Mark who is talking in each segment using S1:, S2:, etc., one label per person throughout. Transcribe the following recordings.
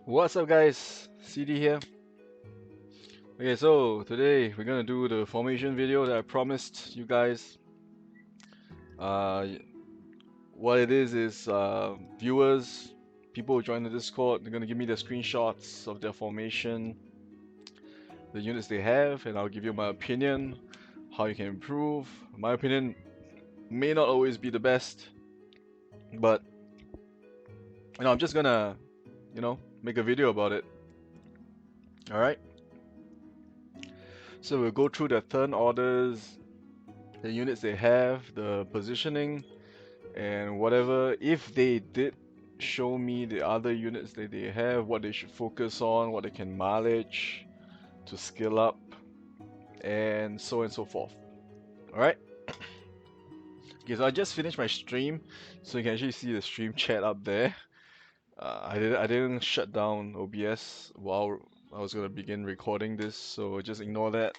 S1: What's up guys, CD here. Okay, so today we're gonna do the formation video that I promised you guys. Uh, what it is viewers, people who join the Discord, they're gonna give me the screenshots of their formation, the units they have, and I'll give you my opinion, how you can improve. My opinion may not always be the best, but I'm just gonna, make a video about it. Alright? So we'll go through the turn orders, the units they have, the positioning, and whatever. If they did show me the other units that they have, what they should focus on, what they can mileage to skill up, and so on and so forth. Alright? Okay, so I just finished my stream, so you can actually see the stream chat up there. I didn't shut down OBS while I was gonna begin recording this, so just ignore that.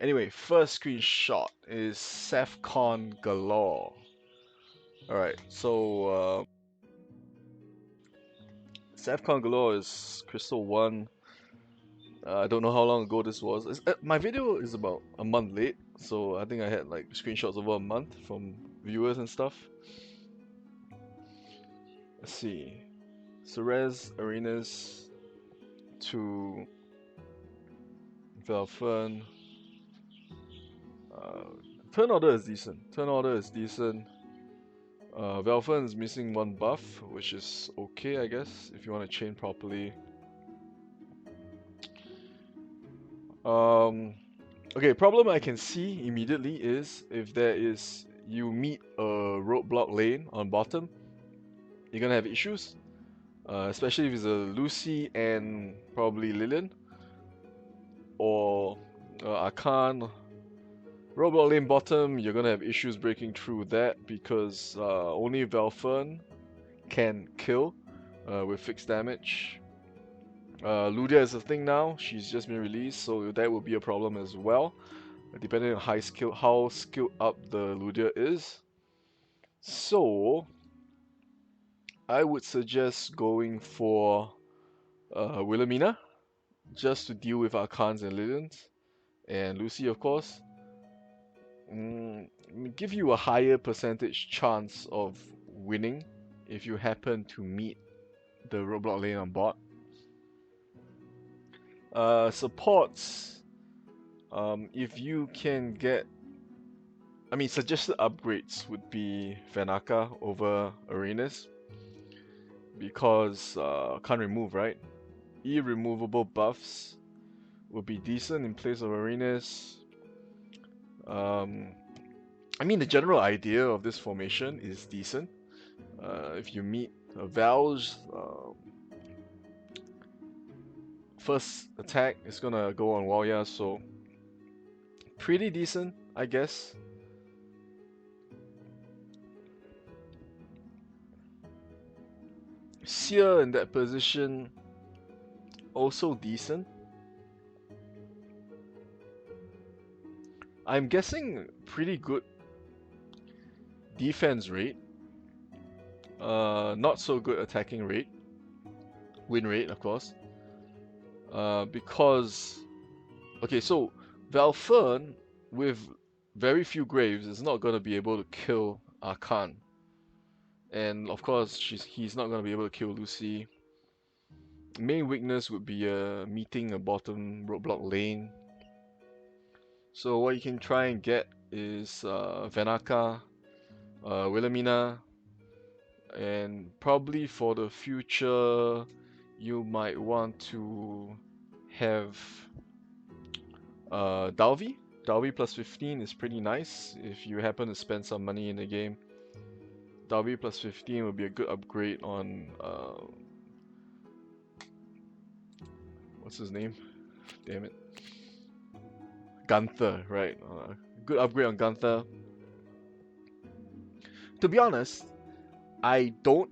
S1: Anyway, first screenshot is SafCon galore. Alright, so SafCon galore is Crystal 1. I don't know how long ago this was. My video is about a month late, so I think I had like screenshots over a month from viewers and stuff. Let's see. Ceres, Arenas to Velfern. Turn order is decent. Velfern is missing one buff, which is okay, I guess, if you want to chain properly. Okay, problem I can see immediately is if you meet a roadblock lane on bottom, you're gonna have issues. Especially if it's a Lucy and probably Lillian or Arkan. Roadblock lane bottom, you're gonna have issues breaking through that because only Velfern can kill with fixed damage. Ludia is a thing now, she's just been released, so that will be a problem as well, depending on how skilled up the Ludia is. So, I would suggest going for Wilhelmina, just to deal with Arkans and Lilians, and Lucy, of course. Give you a higher percentage chance of winning if you happen to meet the roadblock lane on bot. Supports, if you can get, suggested upgrades would be Vanaka over Arenas because can't remove, right? Irremovable buffs would be decent in place of Arenas. The general idea of this formation is decent. If you meet Val's first attack, it's gonna go on Walya, so pretty decent, I guess. Seer in that position, also decent. I'm guessing pretty good defense rate. Not so good attacking rate. Win rate, of course. Because... Okay, so Velfern, with very few graves, is not going to be able to kill Arkan. And of course, he's not going to be able to kill Lucy. Main weakness would be meeting a bottom roadblock lane. So what you can try and get is Vanaka, Wilhelmina, and probably for the future you might want to have Dalvi. Dalvi plus 15 is pretty nice if you happen to spend some money in the game. Dalvi plus 15 would be a good upgrade on what's his name? Damn it. Gunther, right? Good upgrade on Gunther. To be honest, I'm not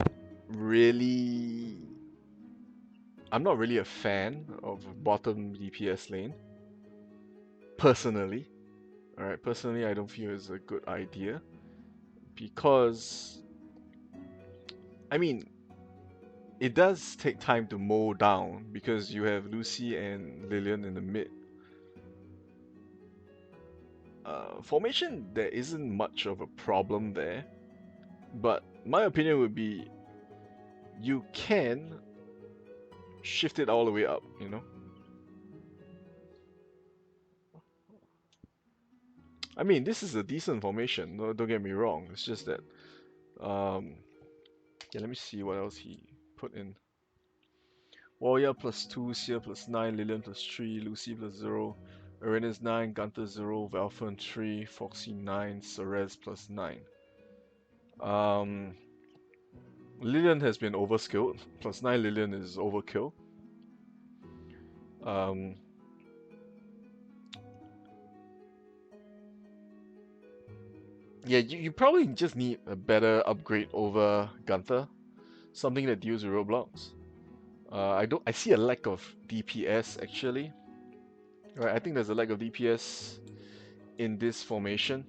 S1: really a fan of bottom DPS lane. Personally. Alright, personally I don't feel it's a good idea. Because it does take time to mow down because you have Lucy and Lillian in the mid. Formation, there isn't much of a problem there, but my opinion would be you can shift it all the way up, you know? I mean, this is a decent formation, don't get me wrong. It's just that, um, yeah, let me see what else he put in. Warrior plus 2, Seer plus 9, Lillian plus 3, Lucy plus 0, Arenas 9, Gunther 0, Valfern 3, Foxy 9, Ceres plus 9. Um, Lillian has been overskilled. Plus 9 Lillian is overkill. Um, yeah, you probably just need a better upgrade over Gunther. Something that deals with roadblocks. I see a lack of DPS actually. Right, I think there's a lack of DPS in this formation.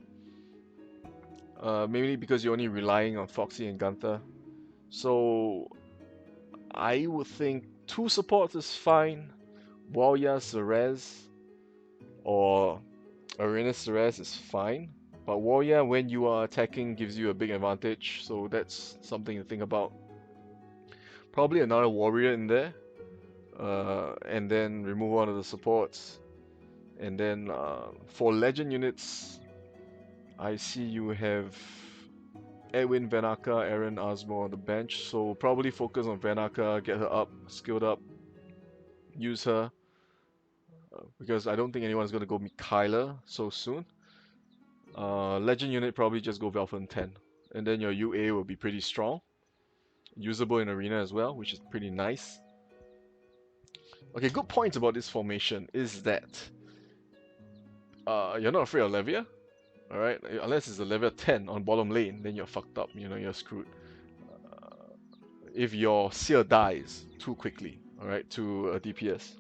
S1: Mainly because you're only relying on Foxy and Gunther. So I would think two supports is fine. Warrior Ceres or Arena Ceres is fine. But Warrior, when you are attacking, gives you a big advantage. So that's something to think about. Probably another Warrior in there. And then remove one of the supports. And then for Legend units, I see you have Edwin, Vanaka, Aaron, Asmo on the bench. So probably focus on Vanaka, get her up, skilled up, use her. Because I don't think anyone's going to go meet Kyler so soon. Legend unit probably just go Valfern 10. And then your UA will be pretty strong. Usable in arena as well, which is pretty nice. Okay, good points about this formation is that you're not afraid of Levia. Alright, unless it's a level 10 on bottom lane, then you're fucked up, you know, you're screwed. If your Seer dies too quickly, alright, to a DPS.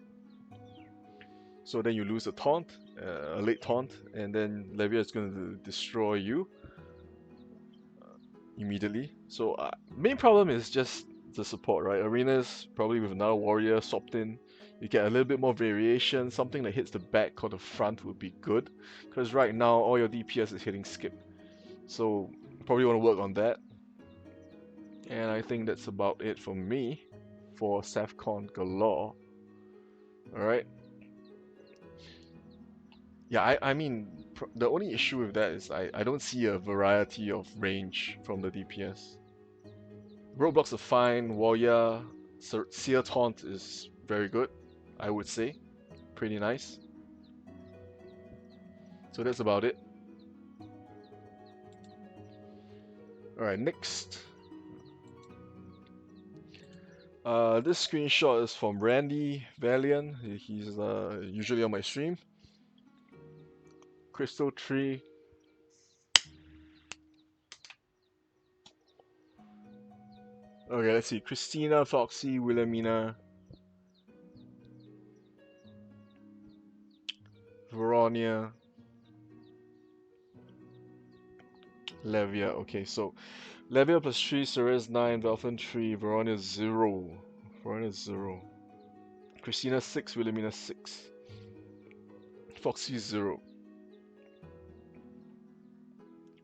S1: So then you lose a taunt, a late taunt, and then Levia is going to destroy you immediately. So main problem is just the support, right? Arenas probably with another warrior swapped in, you get a little bit more variation. Something that hits the back or the front would be good, because right now all your DPS is hitting skip. So probably want to work on that. And I think that's about it for me for SAFCON Galore. Alright. Yeah, I mean, the only issue with that is I don't see a variety of range from the DPS. Roadblocks are fine. Warrior, Seer Taunt is very good, I would say. Pretty nice. So that's about it. Alright, next. This screenshot is from Randy Valiant. He's usually on my stream. Crystal Tree. Okay, let's see. Christina, Foxy, Wilhelmina, Veronia, Levia. Okay, so Levia plus 3, Ceres 9, Valfin 3, Veronia 0. Veronia 0. Christina 6, Wilhelmina 6. Foxy 0.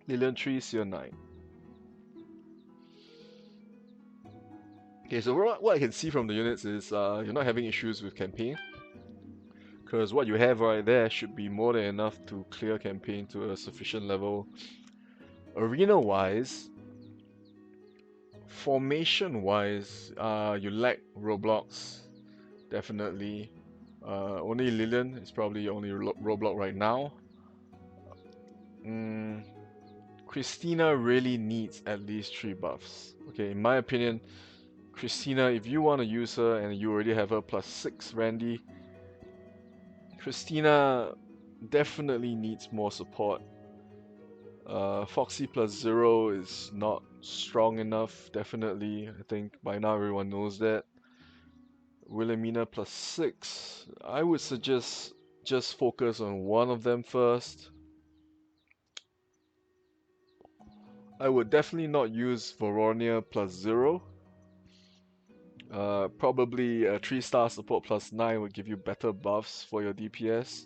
S1: Lilian 3, Seer 9. Okay, so what I can see from the units is you're not having issues with campaign. Because what you have right there should be more than enough to clear campaign to a sufficient level. Arena-wise, formation-wise, you lack Roblox, definitely. Only Lillian is probably your only Roblox right now. Christina really needs at least 3 buffs. Okay, in my opinion, Christina, if you want to use her and you already have her plus 6 Randy, Christina definitely needs more support. Foxy plus 0 is not strong enough, definitely. I think by now everyone knows that. Wilhelmina plus 6. I would suggest just focus on one of them first. I would definitely not use Veronia plus 0. Probably a 3-star support plus 9 would give you better buffs for your DPS,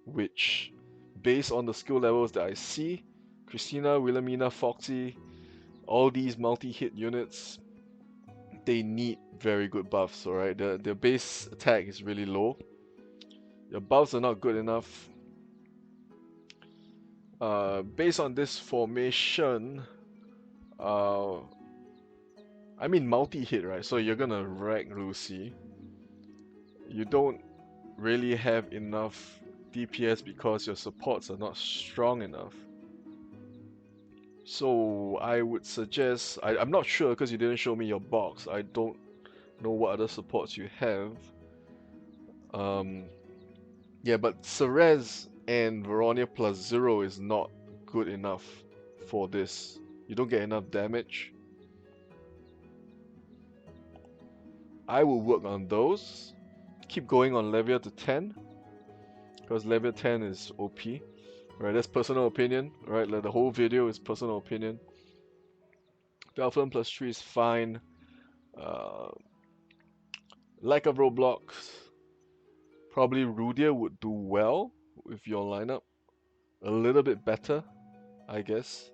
S1: which, based on the skill levels that I see, Christina, Wilhelmina, Foxy, all these multi-hit units, they need very good buffs, alright? Their base attack is really low. Your buffs are not good enough. Based on this formation, I mean multi-hit, right? So you're gonna wreck Lucy. You don't really have enough DPS because your supports are not strong enough. So I would suggest, I'm not sure because you didn't show me your box. I don't know what other supports you have. Yeah, but Ceres and Veronia plus 0 is not good enough for this. You don't get enough damage. I will work on those. Keep going on Levia to 10. Because Levia 10 is OP. Right, that's personal opinion. Right, like the whole video is personal opinion. Valflame plus 3 is fine. Like a Roblox, probably Rudia would do well with your lineup. A little bit better, I guess.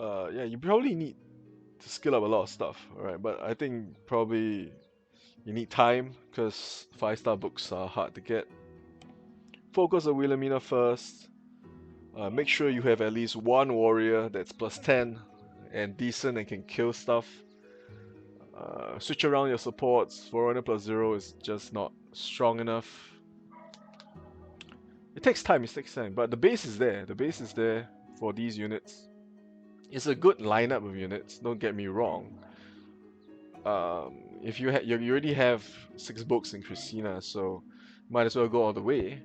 S1: Yeah, you probably need to skill up a lot of stuff, alright? But I think probably you need time because 5-star books are hard to get. Focus on Wilhelmina first. Make sure you have at least one warrior that's plus 10 and decent and can kill stuff. Switch around your supports. Verona plus 0 is just not strong enough. It takes time, but the base is there. The base is there for these units. It's a good lineup of units, don't get me wrong. If you already have 6 books in Christina, so might as well go all the way.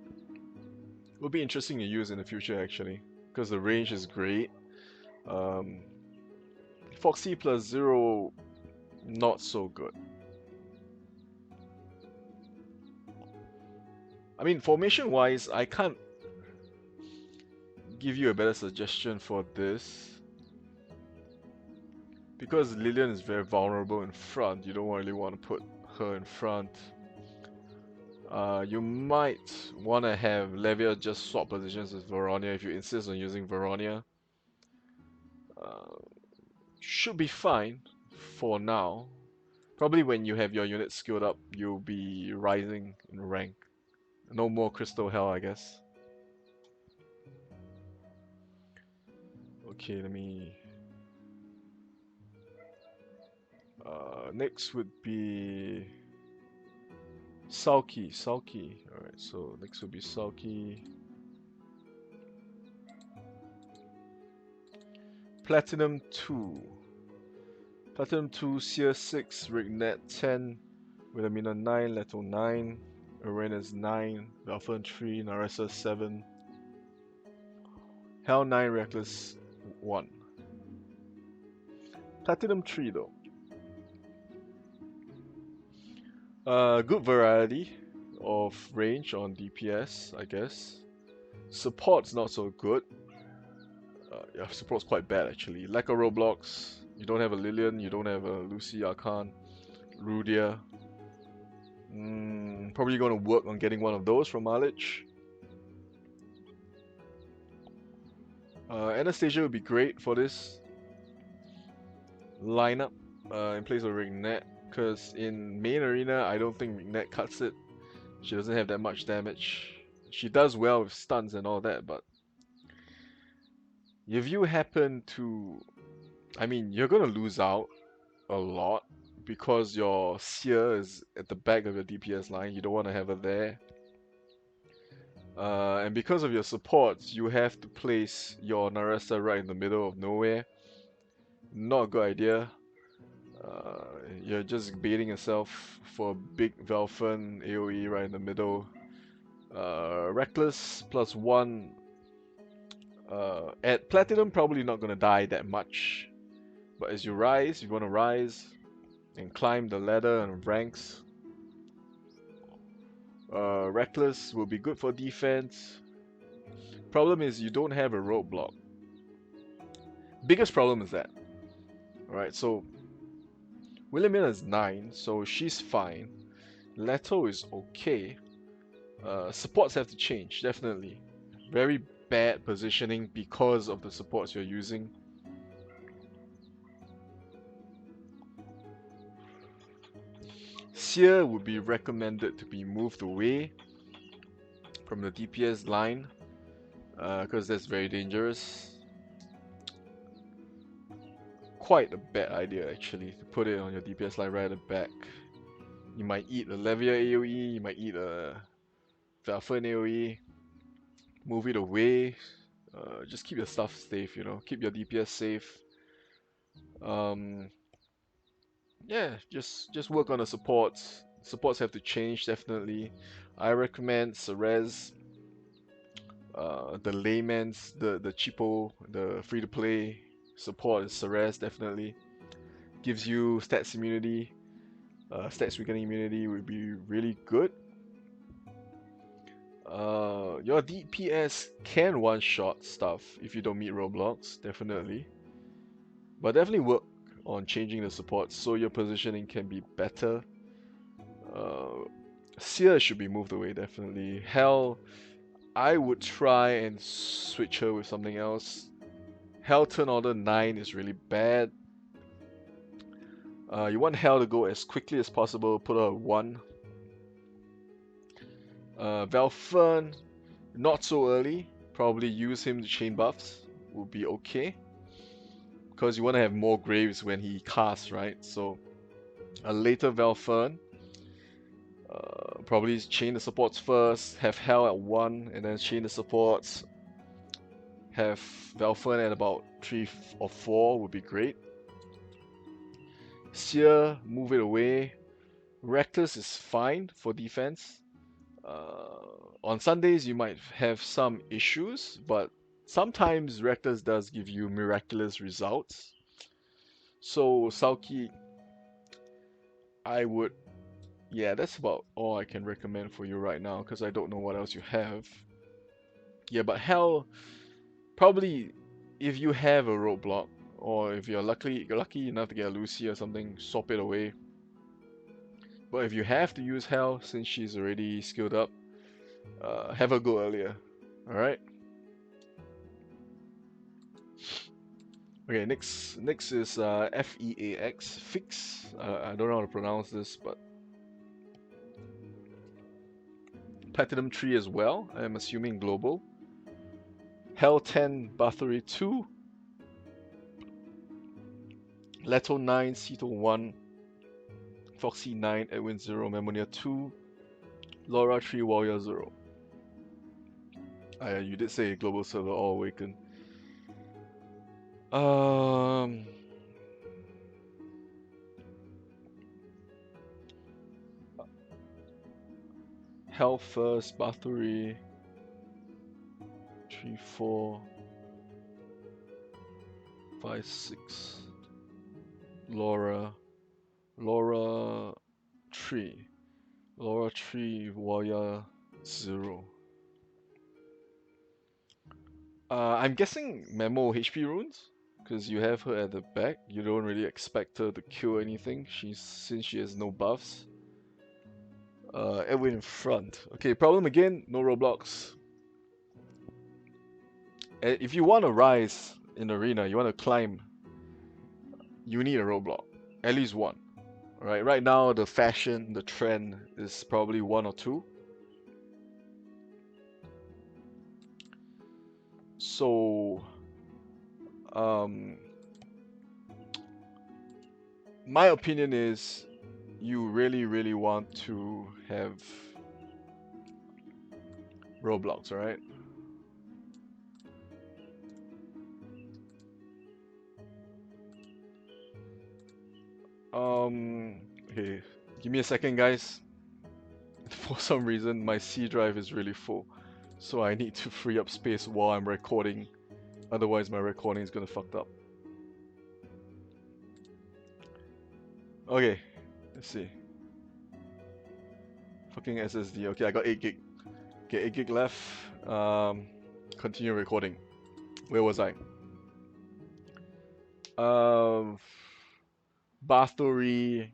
S1: It will be interesting to use in the future actually, because the range is great. Foxy plus 0, not so good. I mean, formation wise, I can't give you a better suggestion for this. Because Lillian is very vulnerable in front, you don't really want to put her in front. You might want to have Levia just swap positions with Veronia if you insist on using Veronia. Should be fine for now. Probably when you have your unit skilled up, you'll be rising in rank. No more Crystal Hell, I guess. Okay, let me... next would be... Sulky. Alright, so next would be Sulky. Platinum 2. Platinum 2, Seer 6, Rignet 10, Wilhelmina 9, Leto 9, Arenas 9, Valfern 3, Narissa 7, Hell 9, Reckless 1. Platinum 3 though. Good variety of range on DPS, I guess. Support's not so good. Yeah, support's quite bad actually. Like a Roblox, you don't have a Lillian, you don't have a Lucy Arcan, Rudia. Probably going to work on getting one of those from Mileage. Anastasia would be great for this lineup in place of Rignet, because in main arena I don't think Rignet cuts it. She doesn't have that much damage. She does well with stuns and all that, but if you happen to... I mean, you're gonna lose out a lot because your Seer is at the back of your DPS line. You don't want to have her there. And because of your supports, you have to place your Narissa right in the middle of nowhere. Not a good idea. You're just baiting yourself for a big Valfen AoE right in the middle. Reckless plus 1. At Platinum, probably not going to die that much. But as you rise, you want to rise and climb the ladder and ranks. Reckless will be good for defense. Problem is you don't have a roadblock. Biggest problem is that. Alright, so Wilhelmina is 9, so she's fine. Leto is okay. Supports have to change, definitely. Very bad positioning because of the supports you're using. Seer would be recommended to be moved away from the DPS line because that's very dangerous. Quite a bad idea actually to put it on your DPS line right at the back. You might eat a Levia AoE, you might eat a Valfen AoE, move it away. Just keep your stuff safe, you know, keep your DPS safe. Um, yeah, just work on the supports. Supports have to change definitely. I recommend Ceres, the layman's, the cheapo, the free to play support is Ceres definitely. Gives you stats immunity, stats weakening immunity would be really good. Your DPS can one-shot stuff if you don't meet roadblocks, definitely. But definitely work on changing the support so your positioning can be better. Uh, Seer should be moved away, definitely. Hell, I would try and switch her with something else. Hell turn order 9 is really bad. You want Hell to go as quickly as possible, put her at 1. Valfern, not so early. Probably use him to chain buffs. Would be okay. Because you want to have more graves when he casts, right? So a later Valfern. Probably chain the supports first, have Hell at 1, and then chain the supports. Have Valfern at about 3 or 4 would be great. Seer, move it away. Reckless is fine for defense. On Sundays, you might have some issues, but sometimes Reckless does give you miraculous results. So, Sauki, I would. Yeah, that's about all I can recommend for you right now because I don't know what else you have. Yeah, but Hell, probably if you have a roadblock, or if you're lucky enough to get a Lucy or something, swap it away. But if you have to use Hell since she's already skilled up, have her go earlier. Alright? Okay, next is FEAX, Fix. I don't know how to pronounce this, but Platinum 3 as well. I'm assuming global. Hell 10, Bathory 2. Leto 9, Ceto 1. Foxy 9, Edwin 0, Memonia 2. Laura 3, Warrior 0. You did say global server all awakened. Hell first, Bathory 3, 4, 5, 6. Laura 3. Laura 3, Warrior 0. I'm guessing Memo HP runes? Because you have her at the back. You don't really expect her to kill anything since she has no buffs. Edwin in front. Okay, problem again, no Roblox. If you want to rise in the arena, you want to climb, you need a roadblock. At least one. Alright, right now the fashion, the trend is probably 1 or 2. So, my opinion is you really want to have Roblox, alright? Okay, give me a second, guys. For some reason, my C drive is really full, so I need to free up space while I'm recording. Otherwise, my recording is gonna fucked up. Okay, let's see. Fucking SSD. Okay, I got 8 gig. Okay, 8 gig left. Continue recording. Where was I? Bathory.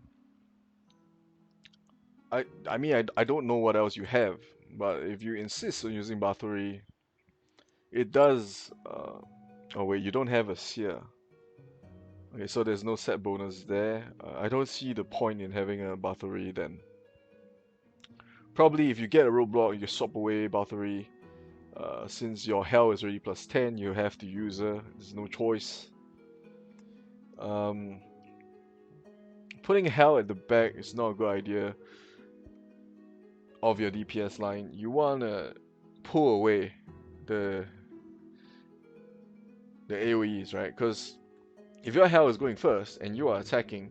S1: I mean I don't know what else you have, but if you insist on using Bathory, it does. Oh wait, you don't have a Seer. Okay, so there's no set bonus there. I don't see the point in having a Bathory then. Probably if you get a roadblock, you swap away Bathory. Since your hell is already plus 10, you have to use her. There's no choice. Um, Putting hell at the back is not a good idea of your DPS line. You want to pull away the AoEs, right? Because if your hell is going first and you are attacking,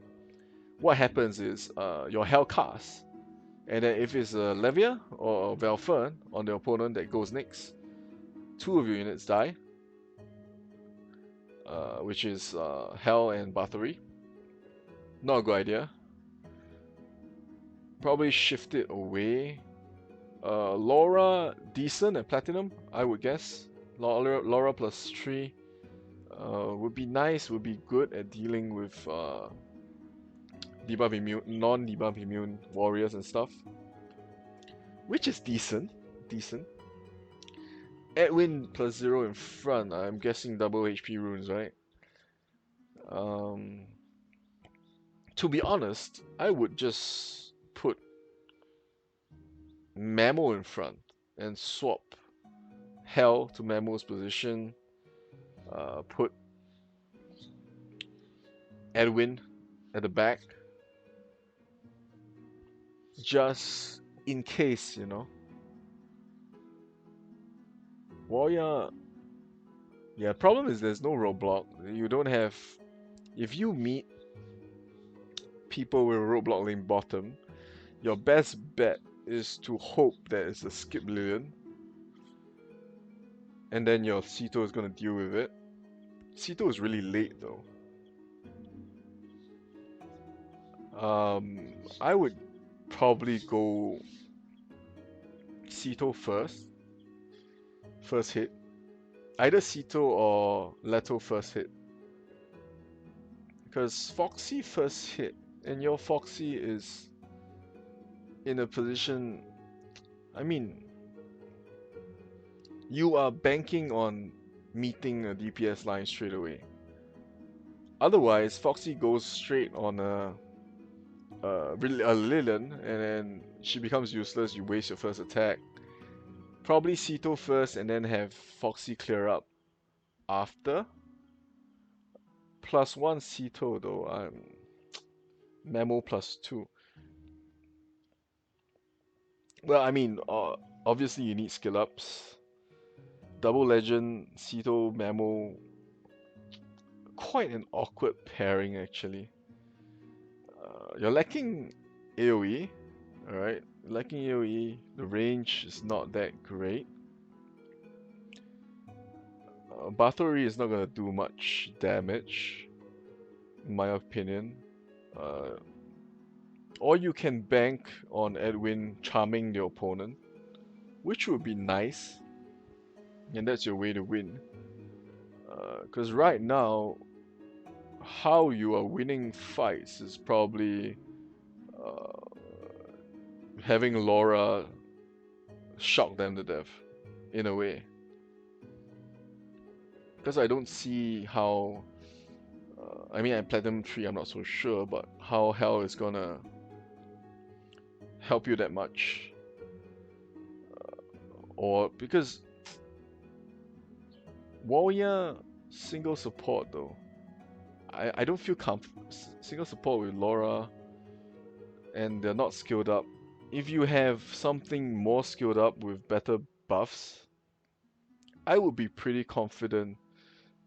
S1: what happens is your hell casts. And then if it's a Levia or a Valfern on the opponent that goes next, 2 of your units die, which is Hell and Bathory. Not a good idea. Probably shift it away. Laura, decent at Platinum, I would guess. Laura plus 3 would be nice, would be good at dealing with debuff immune, non-debuff immune warriors and stuff. Which is decent. Edwin plus 0 in front, I'm guessing double HP runes, right? To be honest, I would just put Mammo in front and swap Hell to Mammo's position. Put Edwin at the back. Just in case, you know. Warrior. Yeah, problem is there's no roadblock. You don't have. If you meet people with roadblock lane bottom, your best bet is to hope that it's a skip Lillian. And then your Sito is gonna deal with it. Sito is really late though. I would probably go Sito first hit. Either Sito or Leto first hit. Because Foxy first hit, and your Foxy is in a position. I mean, you are banking on meeting a DPS line straight away. Otherwise, Foxy goes straight on a Lillian, and then she becomes useless. You waste your first attack. Probably Sito first, and then have Foxy clear up after. +1 Sito though. Memo +2. Well, I mean, obviously you need skill ups. Double Legend, Sito, Memo. Quite an awkward pairing actually. You're lacking AoE, alright? Lacking AoE, the range is not that great. Bathory is not gonna do much damage, in my opinion. Or you can bank on Edwin charming the opponent, which would be nice, and that's your way to win. Because right now, how you are winning fights is probably having Laura shock them to death, in a way. Because I don't see how. I mean, at Platinum 3, I'm not so sure, but how Hell is gonna help you that much. Or because Warrior single support though. I don't feel single support with Laura, and they're not skilled up. If you have something more skilled up with better buffs, I would be pretty confident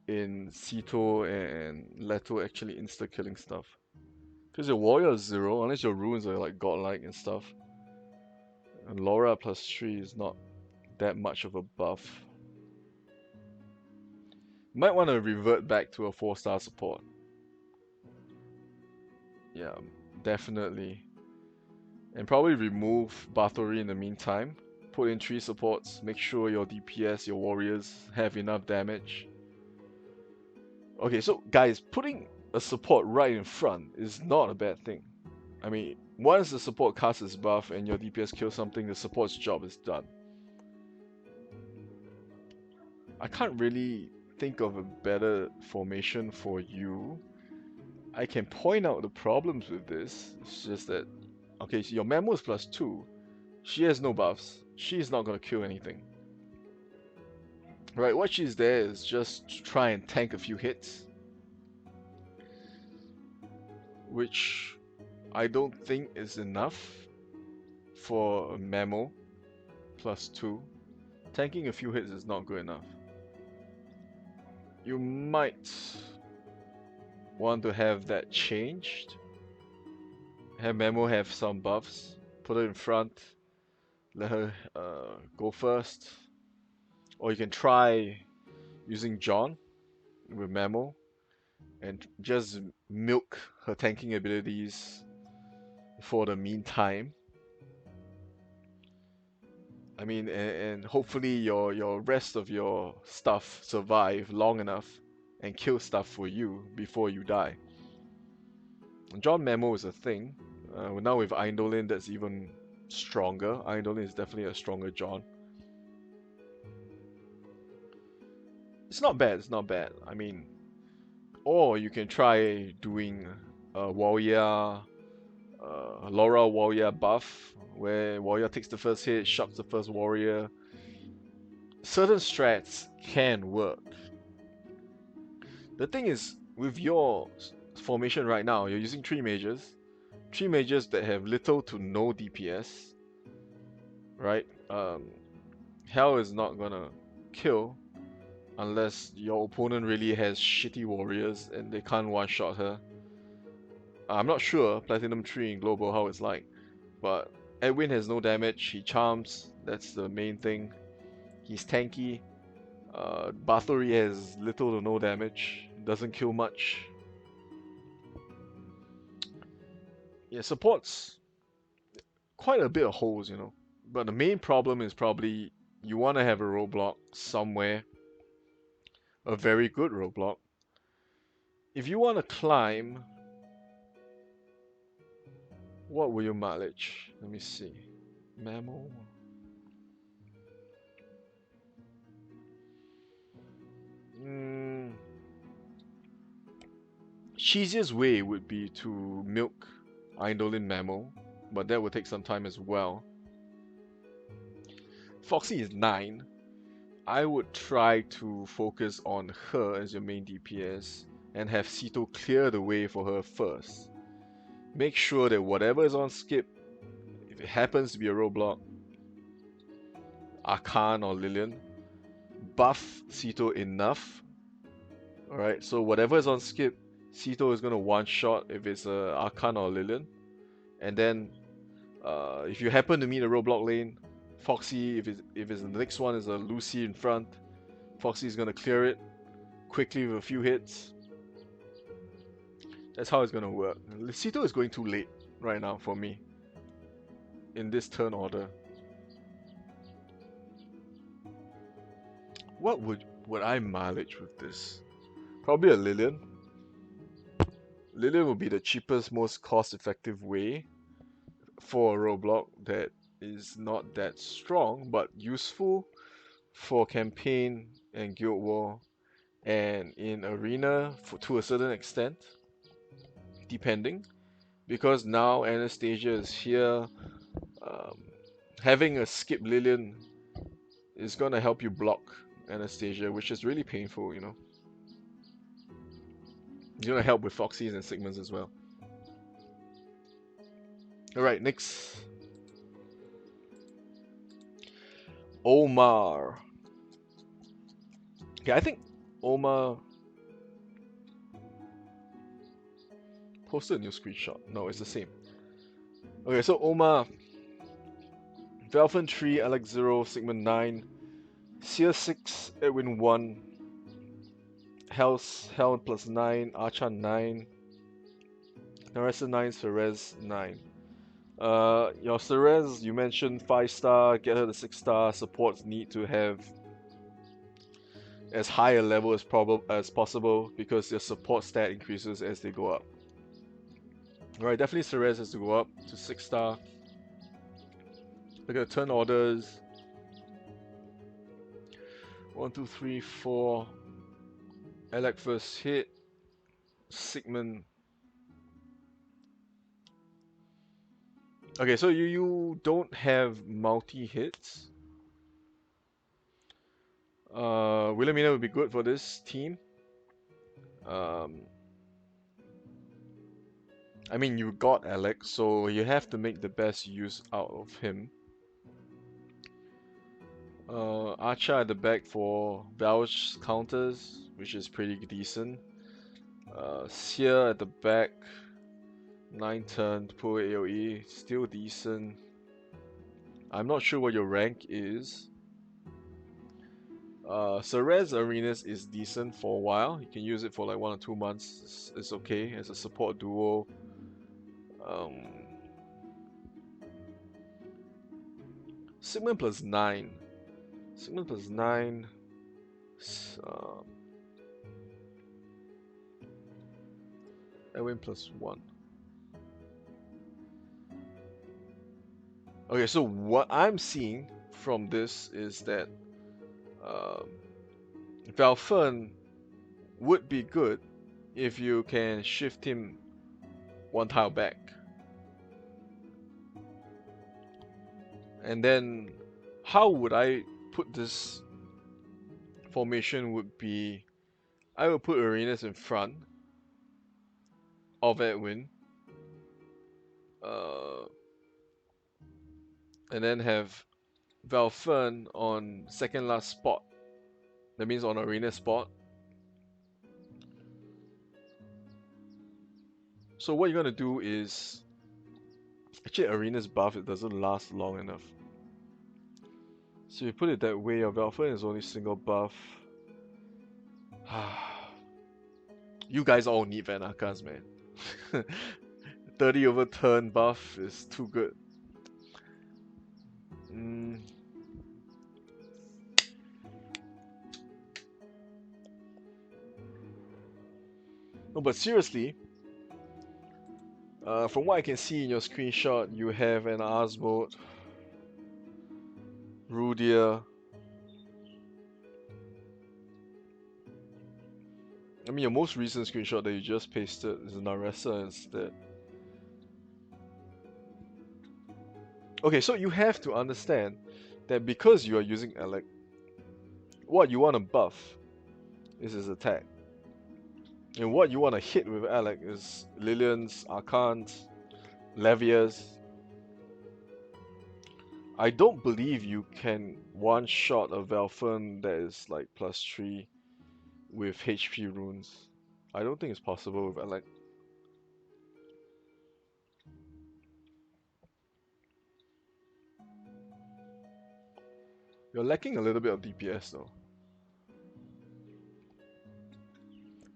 S1: in Sito and Leto actually insta-killing stuff. Because your warrior is 0, unless your runes are like godlike and stuff. And Laura +3 is not that much of a buff. Might want to revert back to a 4-star support. Yeah, definitely. And probably remove Bathory in the meantime. Put in 3 supports, make sure your DPS, your warriors have enough damage. Okay, so guys, putting a support right in front is not a bad thing. I mean, once the support casts its buff and your DPS kills something, the support's job is done. I can't really think of a better formation for you. I can point out the problems with this. It's just that, okay, so your Memo is +2. She has no buffs. She's not gonna kill anything. Right, what she's there is just to try and tank a few hits, which I don't think is enough for a Memo +2. Tanking a few hits is not good enough. You might want to have that changed. Have Memo have some buffs. Put her in front. Let her go first. Or you can try using John with Memo and just milk her tanking abilities for the meantime. I mean, and hopefully your rest of your stuff survive long enough and kill stuff for you before you die. John Memo is a thing. Now with Eindolin, that's even stronger. Eindolin is definitely a stronger John. It's not bad. It's not bad. I mean, or you can try doing Warrior, Laura Warrior buff, where Warrior takes the first hit, shocks the first warrior. Certain strats can work. The thing is, with your formation right now, you're using 3 mages. 3 mages that have little to no DPS. Right? Hell is not gonna kill unless your opponent really has shitty warriors and they can't one-shot her. I'm not sure Platinum 3 in Global how it's like, but Edwin has no damage, he charms, that's the main thing. He's tanky. Bathory has little to no damage, doesn't kill much. Yeah, supports quite a bit of holes, you know. But the main problem is probably you want to have a roadblock somewhere, a very good roadblock. If you want to climb, what will your mileage? Let me see. Mammal. Cheesiest way would be to milk Eindolin Mammal, but that would take some time as well. Foxy is 9. I would try to focus on her as your main DPS and have Sito clear the way for her first. Make sure that whatever is on skip, if it happens to be a roadblock, Arkan or Lillian, buff Sito enough. Alright, so whatever is on skip, Sito is going to one-shot if it's a Arkan or Lillian. And then, if you happen to meet a roadblock lane, Foxy, if it's the next one is a Lucy in front, Foxy is going to clear it quickly with a few hits. That's how it's going to work. Sito is going too late right now for me in this turn order. What would I mileage with this? Probably a Lillian. Lillian would be the cheapest, most cost-effective way for a roadblock that is not that strong but useful for campaign and guild war and in arena to a certain extent, depending, because now Anastasia is here. Having a skip Lillian is gonna help you block Anastasia, which is really painful, you know. It's gonna help with Foxys and Sigmas as well. Alright, next. Omar. Okay, I think Omar posted a new screenshot. No, it's the same. Okay, so Omar, Velfen 3, Alex 0, Sigma 9, Seer 6, Edwin 1, Hell +9, Archer 9, Naressa 9, Cerez 9. Your Cerez, you mentioned 5-star, get her to 6-star, supports need to have as high a level as possible because their support stat increases as they go up. Alright, definitely Ceres has to go up to 6 star. Look at the turn orders. 1, 2, 3, 4. Alec first hit. Sigmund. Okay, so you don't have multi hits. Wilhelmina would be good for this team. Um, I mean, you got Alex, so you have to make the best use out of him. Archer at the back for Vouch counters, which is pretty decent. Seer at the back, 9 turn to pull AoE, still decent. I'm not sure what your rank is. Ceres Arenas is decent for a while. You can use it for like 1 or 2 months. It's okay as a support duo. Sigmund plus 9. Sigmund plus 9. Edwin plus 1. Okay, so what I'm seeing from this is that Valfern would be good if you can shift him 1 tile back. And then how would I put this formation would be I will put Arenas in front of Edwin. And then have Valfern on second last spot. That means on Arena spot. So what you're gonna do is actually Arena's buff, it doesn't last long enough. So you put it that way, your Valfern is only single buff. You guys all need Vanakas, man. 30 over turn buff is too good. No, but seriously, from what I can see in your screenshot, you have an Arsboat, Rudia. I mean, your most recent screenshot that you just pasted is Naressa instead. Okay, so you have to understand that because you are using Alec, what you want to buff is his attack. And what you want to hit with Alec is Lillian's, Archons, Levias. I don't believe you can one-shot a Valfern that is like +3 with HP runes. I don't think it's possible with Alec. You're lacking a little bit of DPS though.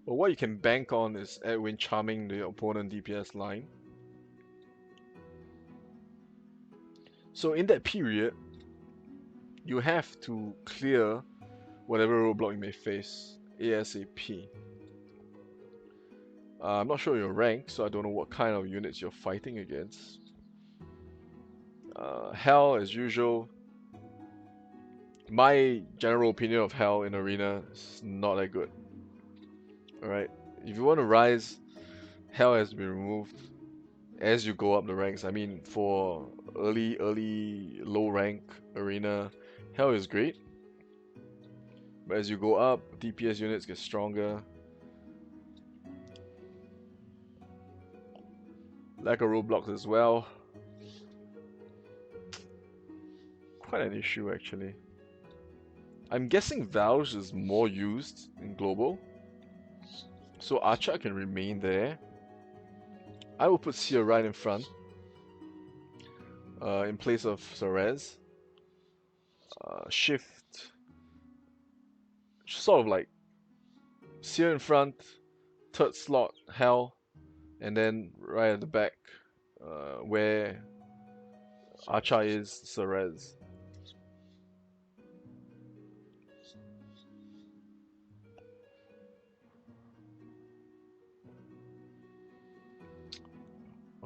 S1: But what you can bank on is Edwin charming the opponent DPS line. So in that period, you have to clear whatever roadblock you may face ASAP. I'm not sure your rank, so I don't know what kind of units you're fighting against. Hell, as usual. My general opinion of Hell in Arena is not that good. Alright, if you want to rise, Hell has been removed as you go up the ranks. I mean, for early low rank Arena, Hell is great. But as you go up, DPS units get stronger. Lack of roadblocks as well. Quite an issue actually. I'm guessing Valge is more used in global. So Archer can remain there. I will put Seer right in front. In place of Ceres. Shift. Sort of like Seer in front, third slot, Hell, and then right at the back, where Archer is, Ceres.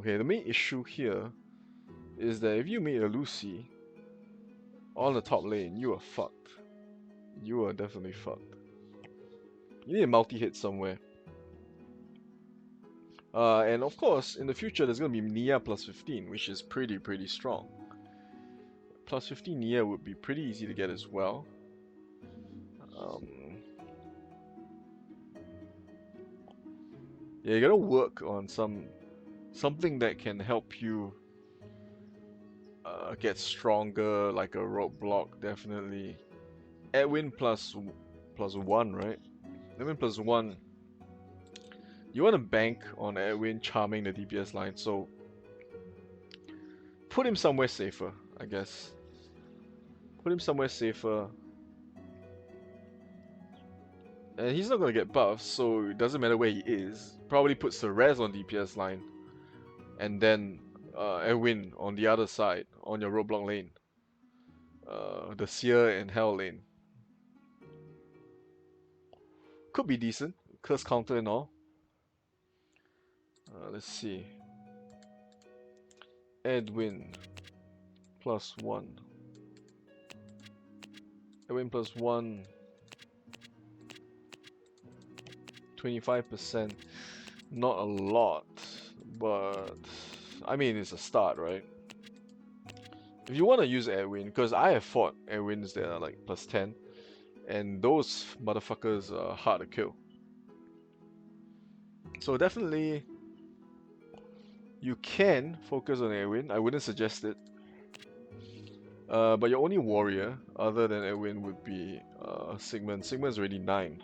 S1: Okay, the main issue here is that if you meet a Lucy on the top lane, you are fucked. You are definitely fucked. You need a multi-hit somewhere. And of course, in the future, there's going to be Nia plus 15, which is pretty strong. Plus 15 Nia would be pretty easy to get as well. Yeah, you gotta work on something that can help you get stronger, like a roadblock, definitely. Edwin plus 1, right? Edwin plus 1. You want to bank on Edwin charming the DPS line, so put him somewhere safer, I guess. Put him somewhere safer. And he's not going to get buffs, so it doesn't matter where he is. Probably puts the res on DPS line. And then Edwin on the other side, on your roadblock lane. The Seer and Hell lane. Could be decent. Curse counter and all. Let's see. Edwin plus 1. Edwin plus 1. 25%. Not a lot, but I mean, it's a start, right? If you want to use Edwin, because I have fought Edwins that are like plus 10, and those motherfuckers are hard to kill. So definitely, you can focus on Edwin. I wouldn't suggest it. But your only warrior, other than Edwin, would be Sigmund. Sigmund's already 9.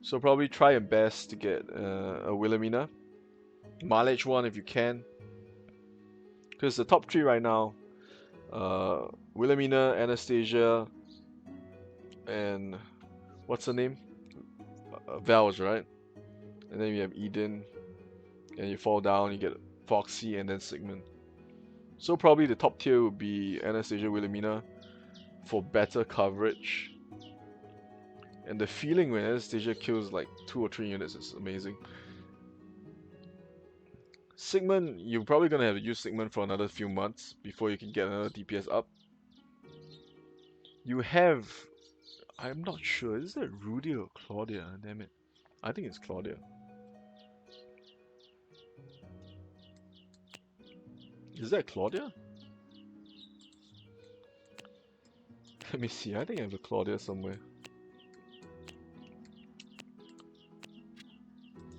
S1: So probably try your best to get a Wilhelmina. Mileage 1 if you can. Because the top 3 right now, Wilhelmina, Anastasia, and what's her name? Val's, right? And then you have Eden, and you fall down, you get Foxy, and then Sigmund. So probably the top tier would be Anastasia, Wilhelmina for better coverage. And the feeling when Anastasia kills like 2 or 3 units is amazing. Sigmund, you're probably gonna have to use Sigmund for another few months before you can get another DPS up. You have, I'm not sure, is that Rudy or Claudia? Damn it. I think it's Claudia. Is that Claudia? Let me see, I think I have a Claudia somewhere.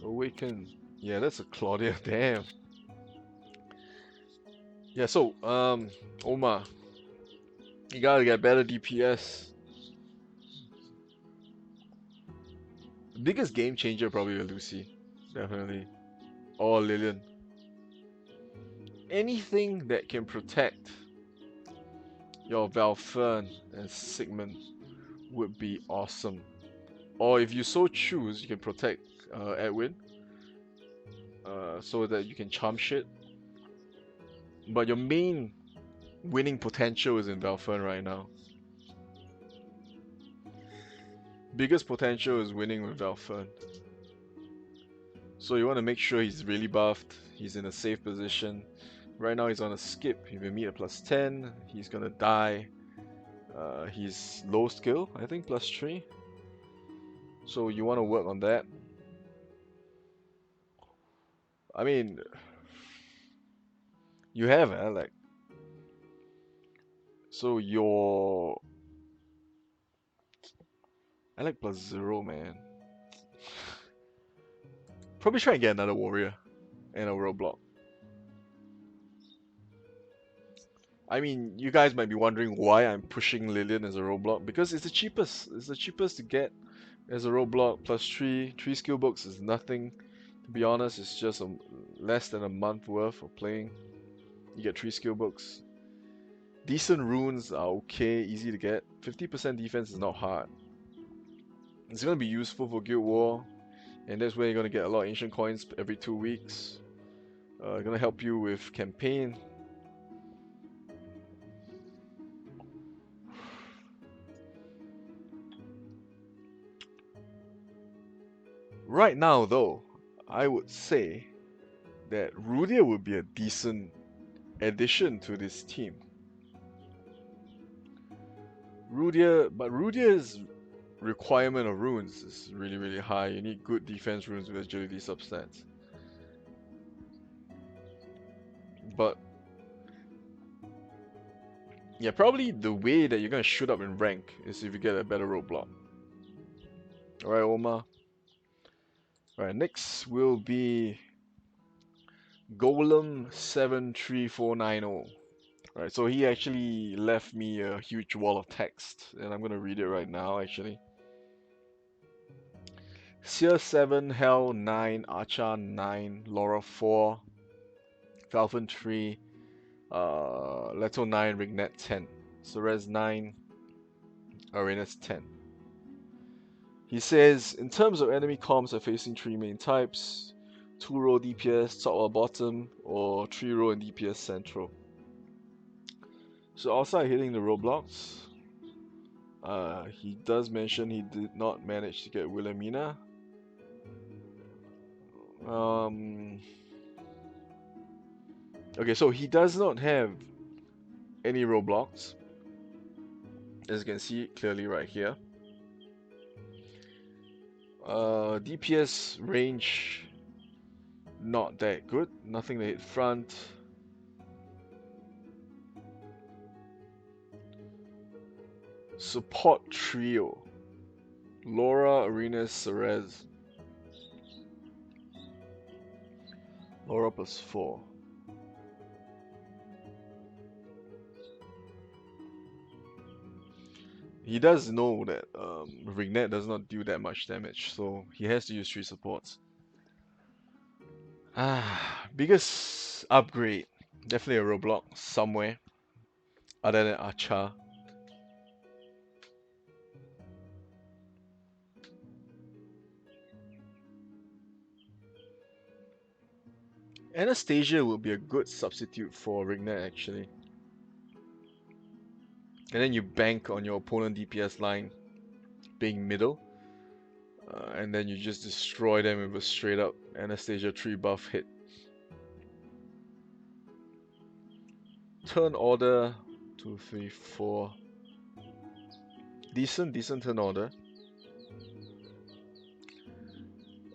S1: Awaken. Yeah, that's a Claudia, damn. Yeah, so, Omar, you gotta get better DPS. Biggest game changer probably with Lucy, definitely. Or Lillian. Anything that can protect your Valfern and Sigmund would be awesome. Or if you so choose, you can protect Edwin, so that you can charm shit. But your main winning potential is in Valfern right now. Biggest potential is winning with Valfern. So you want to make sure he's really buffed, he's in a safe position. Right now he's on a skip. If you meet a plus 10, he's gonna die. He's low skill, I think, plus 3. So you want to work on that. I mean, you have like, so your I like plus 0, man. Probably try and get another warrior and a roadblock. I mean, you guys might be wondering why I'm pushing Lillian as a roadblock, because it's the cheapest. It's the cheapest to get as a roadblock. Plus 3 skill books is nothing. To be honest, it's just less than a month worth of playing. You get 3 skill books. Decent runes are okay, easy to get. 50% defense is not hard. It's gonna be useful for Guild War, and that's where you're gonna get a lot of ancient coins every 2 weeks. Gonna help you with campaign. Right now, though, I would say that Rudia would be a decent addition to this team. Rudia's requirement of runes is really, really high. You need good defense runes with agility substats. But yeah, probably the way that you're gonna shoot up in rank is if you get a better roadblock. Alright, Omar. Alright, next will be Golem73490. Right, so he actually left me a huge wall of text, and I'm gonna read it right now actually. Seer 7, Hell 9, Archer 9, Laura 4, Falcon 3, Leto 9, Rignet 10, Ceres 9, Arenas 10. He says, in terms of enemy comps are facing 3 main types, 2-row DPS, top or bottom, or 3-row and DPS central. So outside hitting the roadblocks, he does mention he did not manage to get Wilhelmina. Okay, so he does not have any roadblocks, as you can see clearly right here. DPS range not that good, nothing to hit front. Support trio: Laura, Arenas, Ceres. Laura plus 4. He does know that Rignet does not do that much damage, so he has to use 3 supports. Biggest upgrade, definitely a roadblock somewhere other than Archer. Anastasia would be a good substitute for Rignet actually. And then you bank on your opponent DPS line being middle. And then you just destroy them with a straight up Anastasia 3 buff hit. Turn order 2, 3, 4. Decent turn order.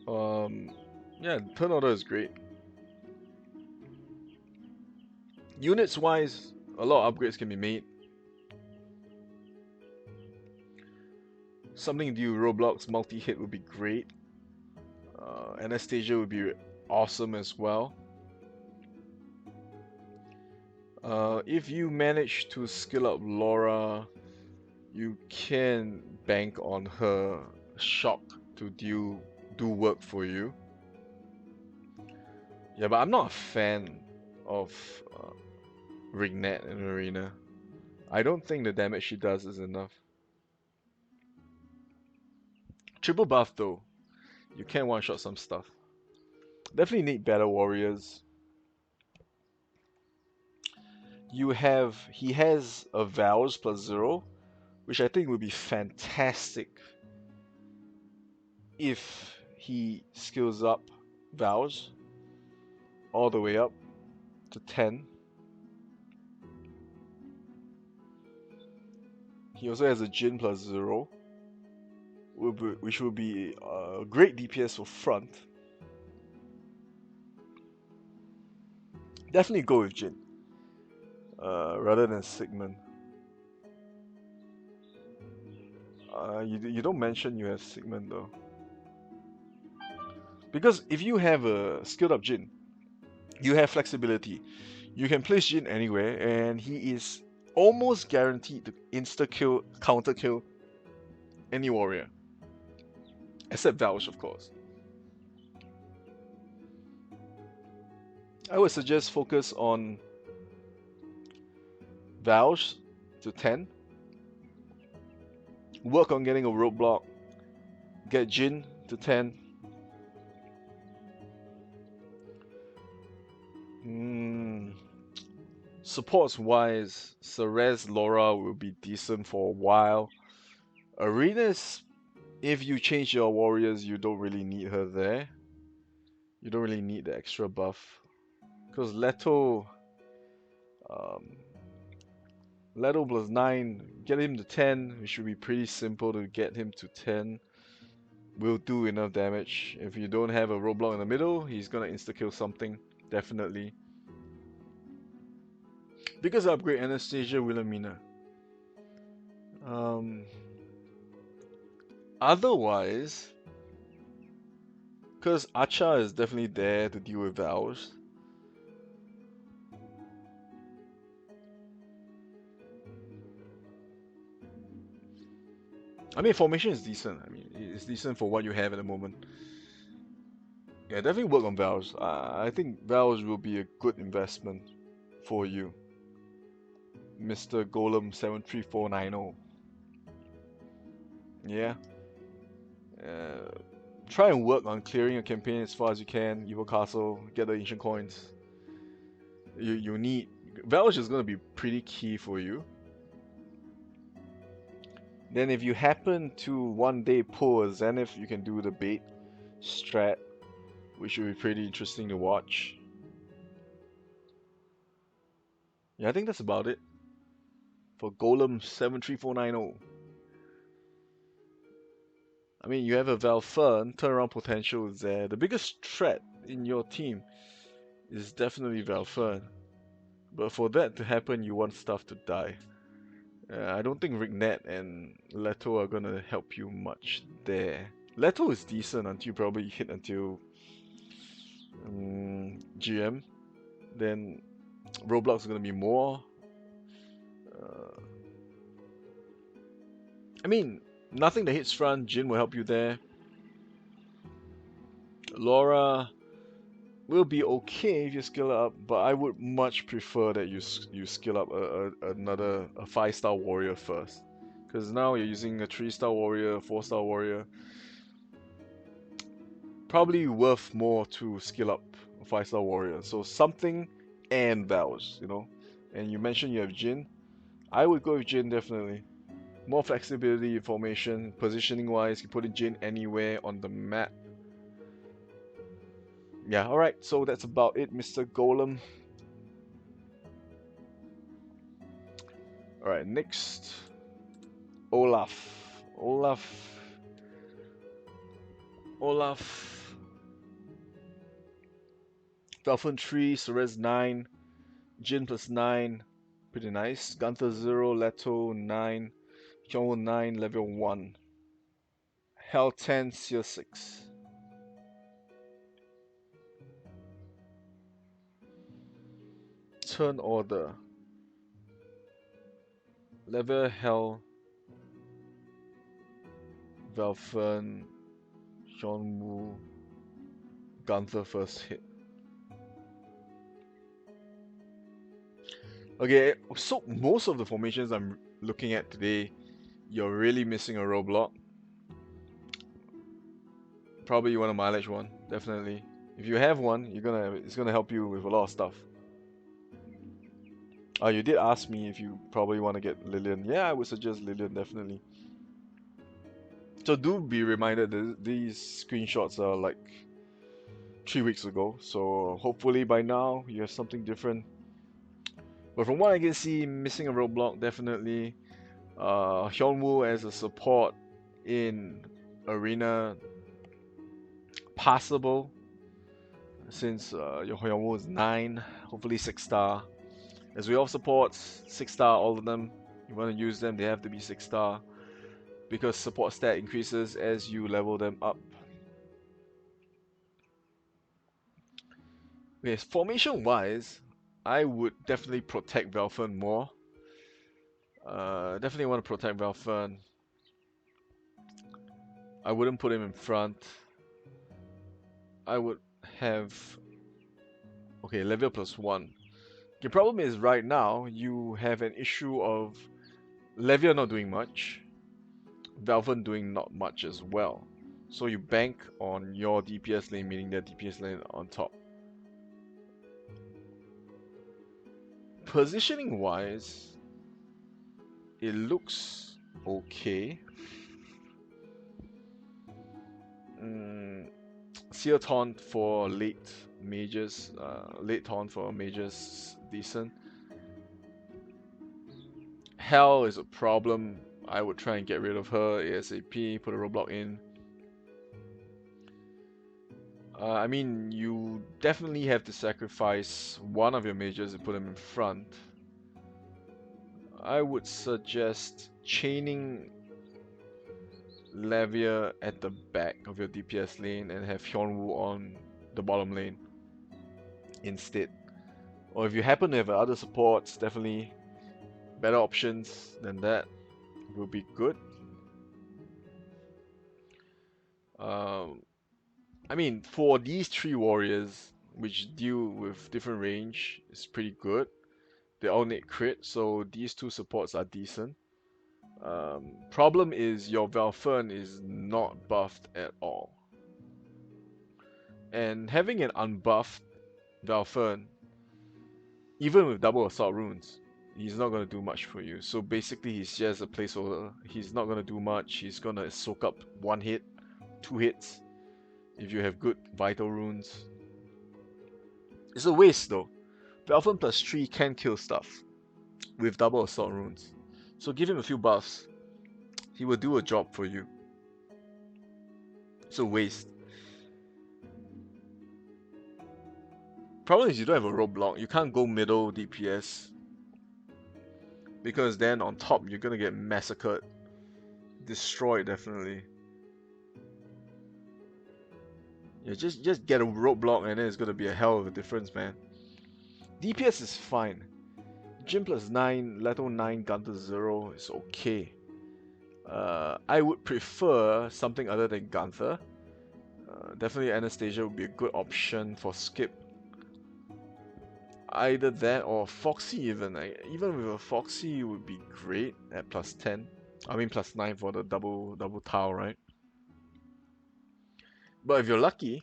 S1: Yeah, turn order is great. Units wise, a lot of upgrades can be made. Something to do Roblox multi-hit would be great. Anastasia would be awesome as well. If you manage to skill up Laura, you can bank on her shock to do work for you. Yeah, but I'm not a fan of Rignet in Arena. I don't think the damage she does is enough. Triple buff though, you can one-shot some stuff. Definitely need better warriors. He has a Vows plus 0, which I think would be fantastic if he skills up Vows all the way up to 10. He also has a Jin plus 0, which will be a great DPS for front. Definitely go with Jin rather than Sigmund. You don't mention you have Sigmund though. Because if you have a skilled up Jin, you have flexibility. You can place Jin anywhere, and he is almost guaranteed to insta-kill, counter-kill any warrior. Except Vouch, of course. I would suggest focus on Vouch to 10. Work on getting a roadblock. Get Jin to 10. Supports wise, Ceres Laura will be decent for a while. Arenas, if you change your warriors, you don't really need her there. You don't really need the extra buff. Because Leto, Leto plus 9, get him to 10. It should be pretty simple to get him to 10. Will do enough damage. If you don't have a roadblock in the middle, he's gonna insta-kill something, definitely. Because upgrade Anastasia Wilhelmina. Otherwise, because Acha is definitely there to deal with Vows. I mean, formation is decent. I mean, it's decent for what you have at the moment. Yeah, definitely work on Vows. I think Vows will be a good investment for you, Mr. Golem 73490. Yeah. Uh, Try and work on clearing your campaign as far as you can. Evil Castle, get the ancient coins. You need Vows is gonna be pretty key for you. Then if you happen to one day pull a Zenith, you can do the bait strat, which will be pretty interesting to watch. Yeah, I think that's about it for Golem 73490. I mean, you have a Valfern, turnaround potential is there. The biggest threat in your team is definitely Valfern. But for that to happen, you want stuff to die. I don't think Rignet and Leto are gonna help you much there. Leto is decent until you probably hit until GM. Then Roblox is gonna be more. Uh, I mean, nothing that hits front. Jin will help you there. Laura will be okay if you skill up, but I would much prefer that you skill up another 5-star warrior first, because now you're using a 3-star warrior, 4-star warrior. Probably worth more to skill up a 5-star warrior. So something and Vows, you know. And you mentioned you have Jin. I would go with Jin definitely. More flexibility in formation, positioning wise, you put in Jin anywhere on the map. Yeah, alright, so that's about it, Mr. Golem. Alright, next. Olaf. Olaf. Dolphin 3, Ceres 9, Jin plus 9. Pretty nice. Gunther 0, Leto 9, Kyung 9, level 1. Hell 10, Seal 6. Turn order. Level Hell, Valfen, John Woo, Gunther first hit. Okay, so most of the formations I'm looking at today, you're really missing a roadblock. Probably you want a mileage one, definitely. If you have one, it's gonna help you with a lot of stuff. You did ask me if you probably want to get Lillian. Yeah, I would suggest Lillian definitely. So do be reminded that these screenshots are like 3 weeks ago, so hopefully by now you have something different. But from what I can see, missing a roadblock definitely. Hyunwoo as a support in arena, passable, since your Hyunwoo is 9, hopefully 6-star. As we all supports, 6-star, all of them. You want to use them, they have to be 6-star, because support stat increases as you level them up. Okay, formation wise, I would definitely protect Valfen more. Definitely want to protect Valfen. I wouldn't put him in front. I would have... Okay, level plus 1. The problem is right now, you have an issue of Levia not doing much, Valven doing not much as well. So you bank on your DPS lane, meaning their DPS lane on top. Positioning wise, it looks okay. Seer Taunt for late mages. Late Taunt for mages, decent. Hell is a problem. I would try and get rid of her ASAP, put a roadblock in. I mean, you definitely have to sacrifice one of your mages and put them in front. I would suggest chaining Lavia at the back of your DPS lane and have Hyunwoo on the bottom lane instead. Or if you happen to have other supports, definitely better options than that will be good. I mean, for these three warriors, which deal with different range, is pretty good. They all need crit, so these two supports are decent. Problem is your Valfern is not buffed at all. And having an unbuffed Valfern, even with double assault runes, he's not going to do much for you. So basically he's just a placeholder. He's not going to do much. He's going to soak up 1 hit, 2 hits if you have good vital runes. It's a waste though. Valfern plus 3 can kill stuff with double assault runes. So give him a few buffs. He will do a job for you. It's a waste. Problem is you don't have a roadblock. You can't go middle DPS. Because then on top you're gonna get massacred. Destroyed definitely. Yeah, just get a roadblock and then it's gonna be a hell of a difference, man. DPS is fine. Jin plus 9, Leto 9, Gunther 0 is okay. I would prefer something other than Gunther. Definitely Anastasia would be a good option for skip. Either that or Foxy even. Even with a Foxy would be great at plus 10. I mean plus 9 for the double tile, right? But if you're lucky,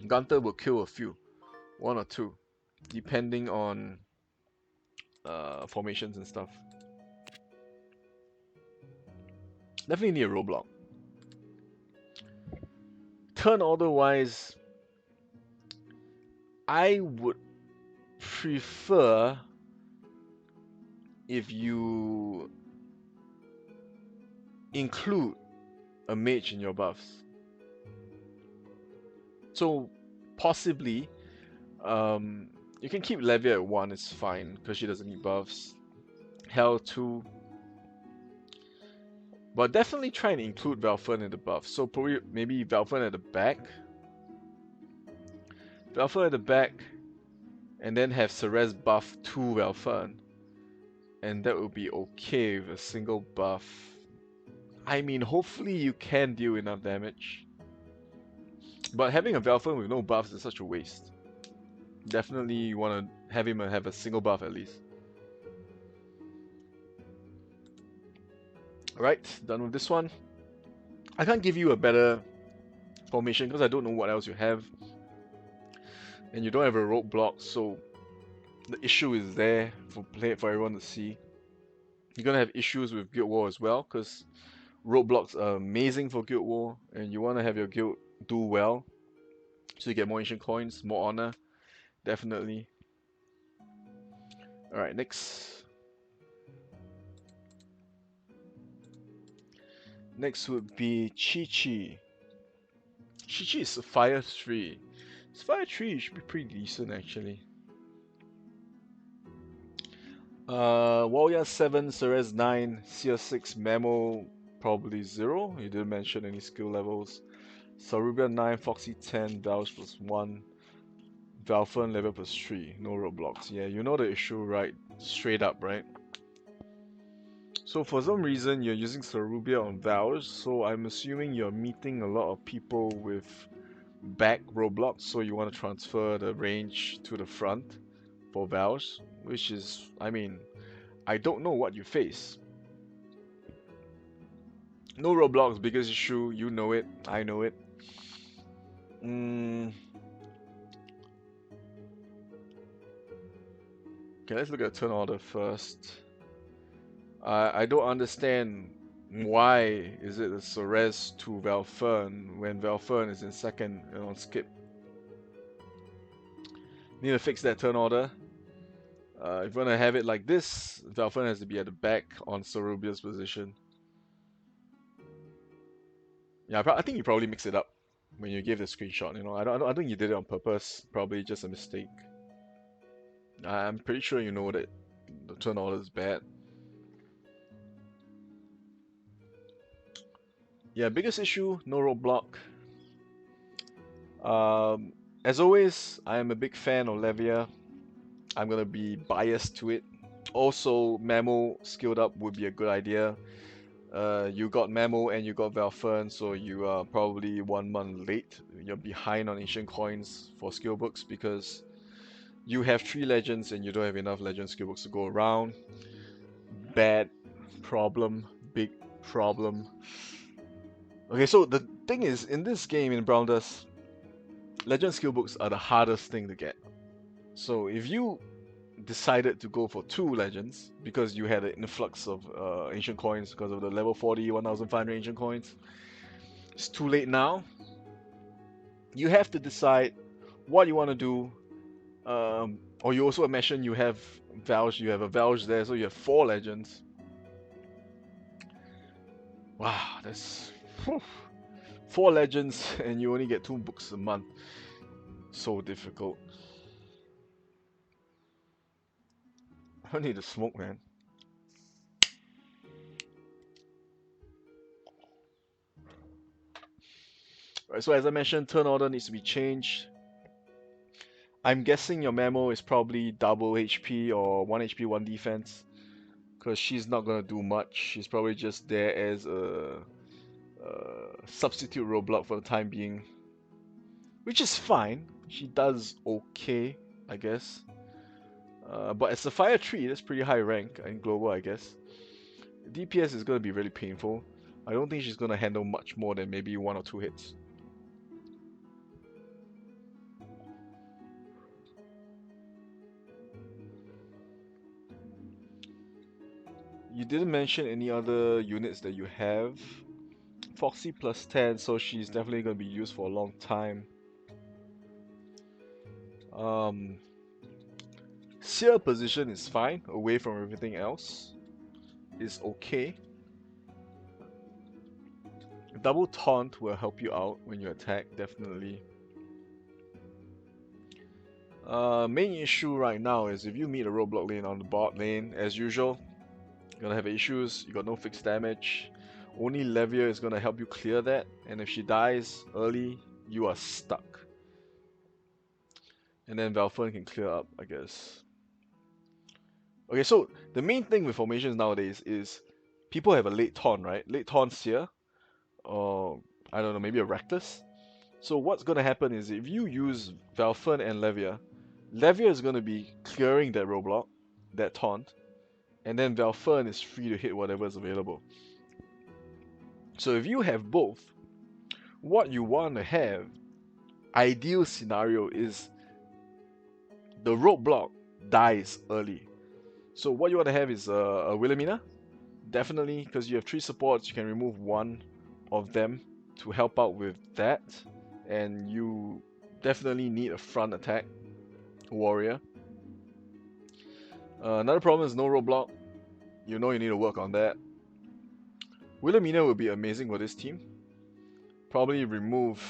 S1: Gunther will kill a few. 1 or 2. Depending on formations and stuff. Definitely need a roadblock. Turn order wise, I would prefer if you include a mage in your buffs. So possibly, you can keep Levia at 1, it's fine, because she doesn't need buffs. Hell 2. But definitely try and include Valfern in the buff. So probably maybe Valfern at the back. Valfern at the back, and then have Ceres buff to Valfern. And that would be okay with a single buff. I mean, hopefully you can deal enough damage. But having a Valfern with no buffs is such a waste. Definitely you want to have him have a single buff at least. Alright, done with this one. I can't give you a better formation because I don't know what else you have. And you don't have a roadblock, so the issue is there for everyone to see. You're gonna have issues with Guild War as well, because roadblocks are amazing for Guild War, and you want to have your guild do well, so you get more ancient coins, more honor, definitely. Alright, next. Next would be Chi-Chi. Chi-Chi is Sapphire 3. Sapphire 3 should be pretty decent actually. Warrior 7, Ceres 9, Seer 6, Memo probably 0. You didn't mention any skill levels. Sarubia 9, Foxy 10, Valsh plus 1, Valfern level plus 3. No roadblocks. Yeah, you know the issue, right? Straight up, right? So for some reason you're using Sarubia on Valsh, so I'm assuming you're meeting a lot of people with back roadblocks, so you want to transfer the range to the front for Valsh, which is, I mean, I don't know what you face. No roadblocks, biggest issue, you know it, I know it. Okay, let's look at turn order first. I don't understand why is it a Ceres to Valfern when Valfern is in second and on skip. Need to fix that turn order. If you want to have it like this, Valfern has to be at the back on Cerubia's position. Yeah, I think you probably mix it up when you gave the screenshot. You know, I don't think you did it on purpose. Probably just a mistake. I'm pretty sure you know that the turn order is bad. Yeah, biggest issue, no roadblock. As always, I am a big fan of Levia. I'm gonna be biased to it. Also, Mamo skilled up would be a good idea. You got Mamo and you got Valfern, so you are probably 1 month late. You're behind on ancient coins for skill books because you have 3 legends and you don't have enough legend skill books to go around. Bad problem, big problem. Okay, so the thing is, in this game in Brown Dust, legend skill books are the hardest thing to get. So if you decided to go for 2 legends because you had an influx of ancient coins because of the level 40, 1500 ancient coins, it's too late now. You have to decide what you want to do. Or you also mentioned you have Valge, you have a Valge there, so you have 4 legends. Wow, that's whew, 4 legends and you only get 2 books a month. So difficult. I need to smoke, man. Right, so as I mentioned, turn order needs to be changed. I'm guessing your Mamo is probably double HP or 1 HP, 1 defense. Because she's not gonna do much. She's probably just there as a substitute roadblock for the time being. Which is fine. She does okay, I guess. But as a fire 3, that's pretty high rank in global, I guess. DPS is gonna be really painful. I don't think she's gonna handle much more than maybe 1 or 2 hits. You didn't mention any other units that you have. Foxy plus 10, so she's definitely going to be used for a long time. Seer position is fine, away from everything else. Is okay. Double taunt will help you out when you attack, definitely. Main issue right now is if you meet a roadblock lane on the bot lane, as usual, you're gonna have issues. You got no fixed damage. Only Levia is gonna help you clear that, and if she dies early, you are stuck. And then Valfern can clear up, I guess. Okay, so the main thing with formations nowadays is people have a late taunt, right? Late taunt Seer, or I don't know, maybe a Reckless. So what's gonna happen is if you use Valfern and Levia, Levia is gonna be clearing that roadblock, that taunt, and then Valfern is free to hit whatever is available. So if you have both, what you want to have, ideal scenario is the roadblock dies early. So what you want to have is a Wilhelmina, definitely, because you have 3 supports, you can remove 1 of them to help out with that, and you definitely need a front attack warrior. Another problem is no roadblock. You know you need to work on that. Wilhelmina will be amazing for this team. Probably remove.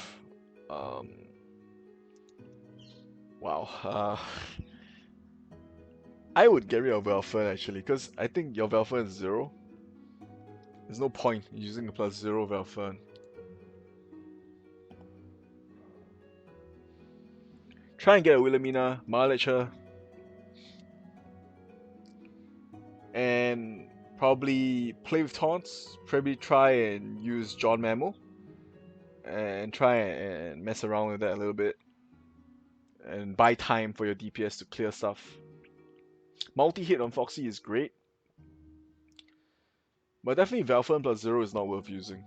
S1: Wow. I would get rid of Valfern actually, because I think your Valfern is 0. There's no point using the +0 Valfern. Try and get a Wilhelmina, mileage her, and probably play with taunts. Probably try and use John Mamo, and try and mess around with that a little bit, and buy time for your DPS to clear stuff. Multi-hit on Foxy is great, but definitely Valfern +0 is not worth using.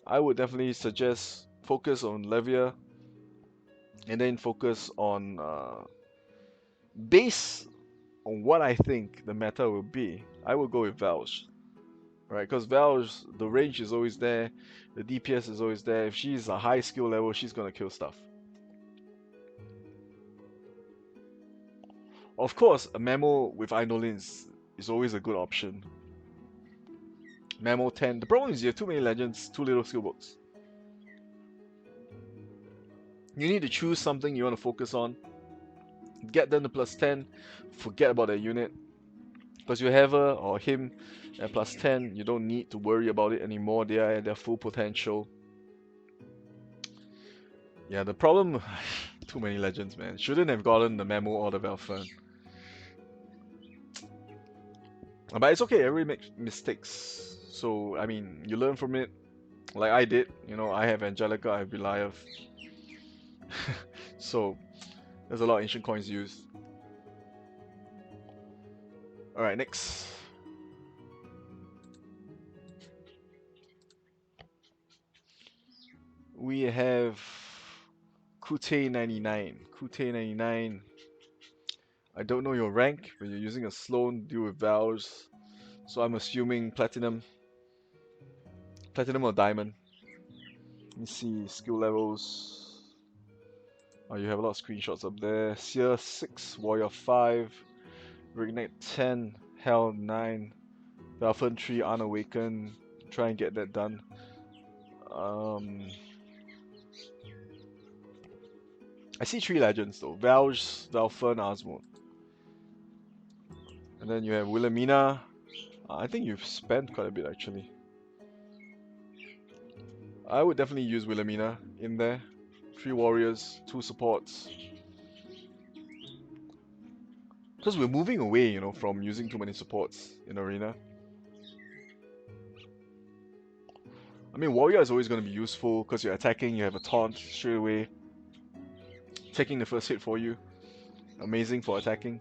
S1: I would definitely suggest focus on Levia, and then focus on base on what I think the meta will be. I would go with Valge, right? Because Valge, the range is always there, the DPS is always there. If she's a high skill level, she's gonna kill stuff. Of course, a Memo with Eindolin is always a good option. Memo 10. The problem is you have too many legends, too little skill books. You need to choose something you want to focus on. Get them to plus 10. Forget about that unit. Because you have her or him at plus 10, you don't need to worry about it anymore. They are at their full potential. Yeah, the problem... too many legends, man. Shouldn't have gotten the Memo or the Velfern. But it's okay, everybody makes mistakes. So, I mean, you learn from it. Like I did. You know, I have Angelica, I have Beliav. So, there's a lot of ancient coins used. Alright, next. We have Kute 99. Kute 99. I don't know your rank, but you're using a Sloan, deal with Vows. So I'm assuming Platinum. Platinum or Diamond. Let me see, skill levels. Oh, you have a lot of screenshots up there. Seer 6, Warrior 5, Reignite 10, Hell 9, Velfern 3, Unawakened. Try and get that done. I see 3 legends though. Velge, Velfern, Asmode. And then you have Wilhelmina. I think you've spent quite a bit actually. I would definitely use Wilhelmina in there. 3 warriors, 2 supports. Because we're moving away, you know, from using too many supports in Arena. I mean, warrior is always going to be useful because you're attacking, you have a taunt straight away. Taking the first hit for you. Amazing for attacking.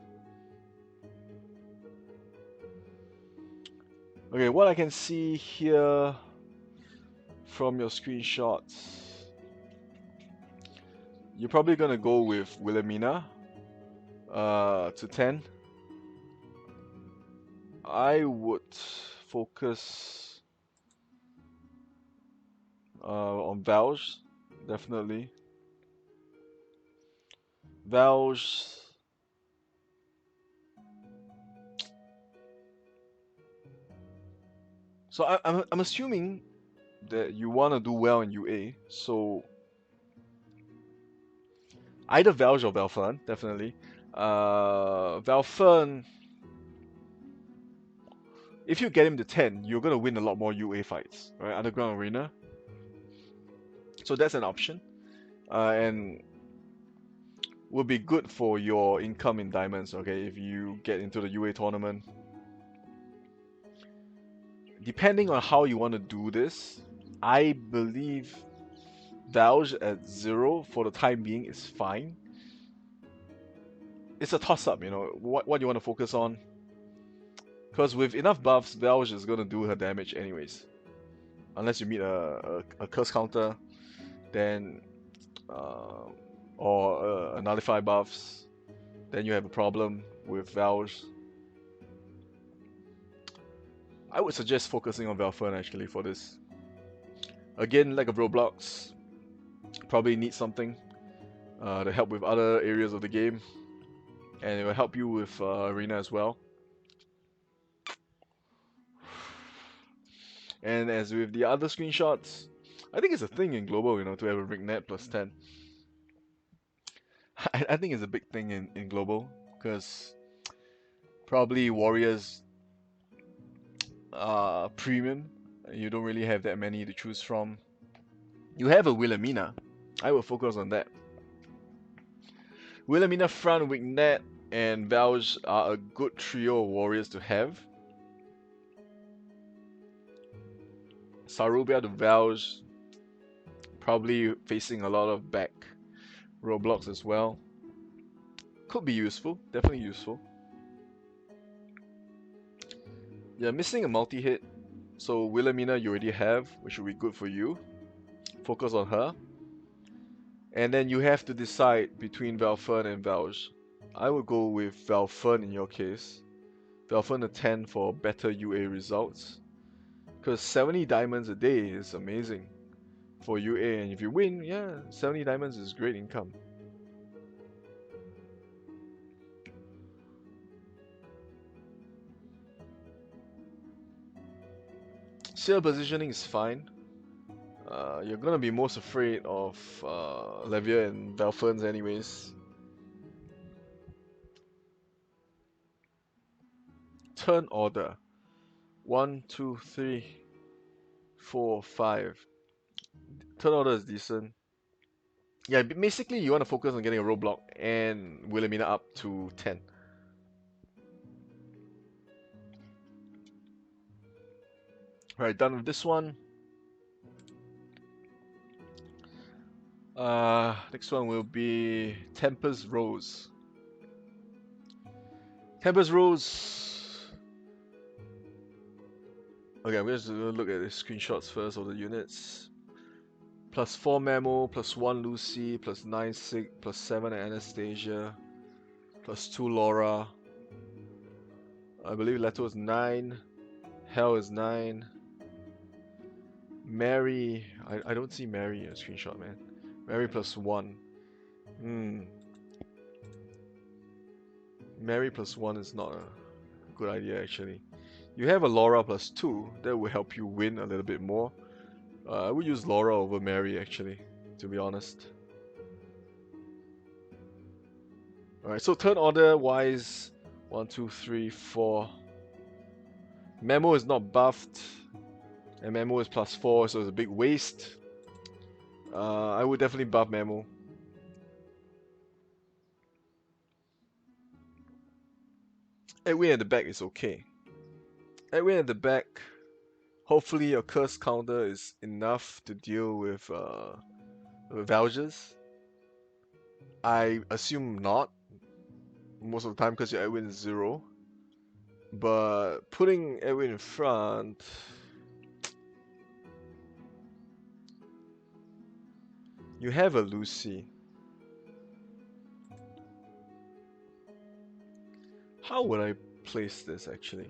S1: Okay, what I can see here from your screenshots, you're probably gonna go with Wilhelmina to 10. I would focus on Valge, definitely. Valge. So I'm assuming that you want to do well in UA, so either Valge or Velfern, definitely. Velfern, if you get him to 10, you're gonna win a lot more UA fights, right? Underground Arena. So that's an option, and will be good for your income in diamonds. Okay, if you get into the UA tournament. Depending on how you want to do this, I believe Valge at 0 for the time being is fine. It's a toss-up, you know, what you want to focus on. Because with enough buffs, Valge is going to do her damage anyways. Unless you meet a curse counter, then or a nullify buffs, then you have a problem with Valge. I would suggest focusing on Velfern actually for this. Again, like a Roblox, probably need something to help with other areas of the game, and it will help you with Arena as well. And as with the other screenshots, I think it's a thing in global, you know, to have a Rignet plus 10. I think it's a big thing in global, because probably Warriors premium, you don't really have that many to choose from. You have a Wilhelmina. I will focus on that. Wilhelmina, Fran, Wignet, and Valge are a good trio of warriors to have. Sarubia to Valge, probably facing a lot of back roadblocks as well. Could be useful, definitely useful. You're missing a multi-hit, so Wilhelmina you already have, which will be good for you. Focus on her. And then you have to decide between Velfern and Valge. I would go with Velfern in your case. Velfern a 10 for better UA results. Because 70 diamonds a day is amazing for UA, and if you win, yeah, 70 diamonds is great income. Seer positioning is fine. You're gonna be most afraid of Levier and Belferns anyways. Turn order. 1, 2, 3, 4, 5. Turn order is decent. Yeah, basically you want to focus on getting a roadblock and Wilhelmina up to 10. Alright, done with this one. Next one will be Tempest Rose. Tempest Rose. Okay, I'm just gonna look at the screenshots first of the units. Plus 4 Memo, plus 1 Lucy, plus 9 Sig, plus 7 Anastasia, plus 2 Laura. I believe Leto is 9. Hell is 9. Mary, I don't see Mary in a screenshot, man. Mary plus 1. Mary plus 1 is not a good idea, actually. You have a Laura plus 2, that will help you win a little bit more. I would use Laura over Mary, actually, to be honest. Alright, so turn order wise, 1, 2, 3, 4. Memo is not buffed, and Memo is plus 4, so it's a big waste. I would definitely buff Memo. Edwin at the back is okay. Edwin at the back, hopefully your curse counter is enough to deal with Vouchers. I assume not, most of the time because your Edwin is 0. But putting Edwin in front, you have a Lucy. How would I place this actually?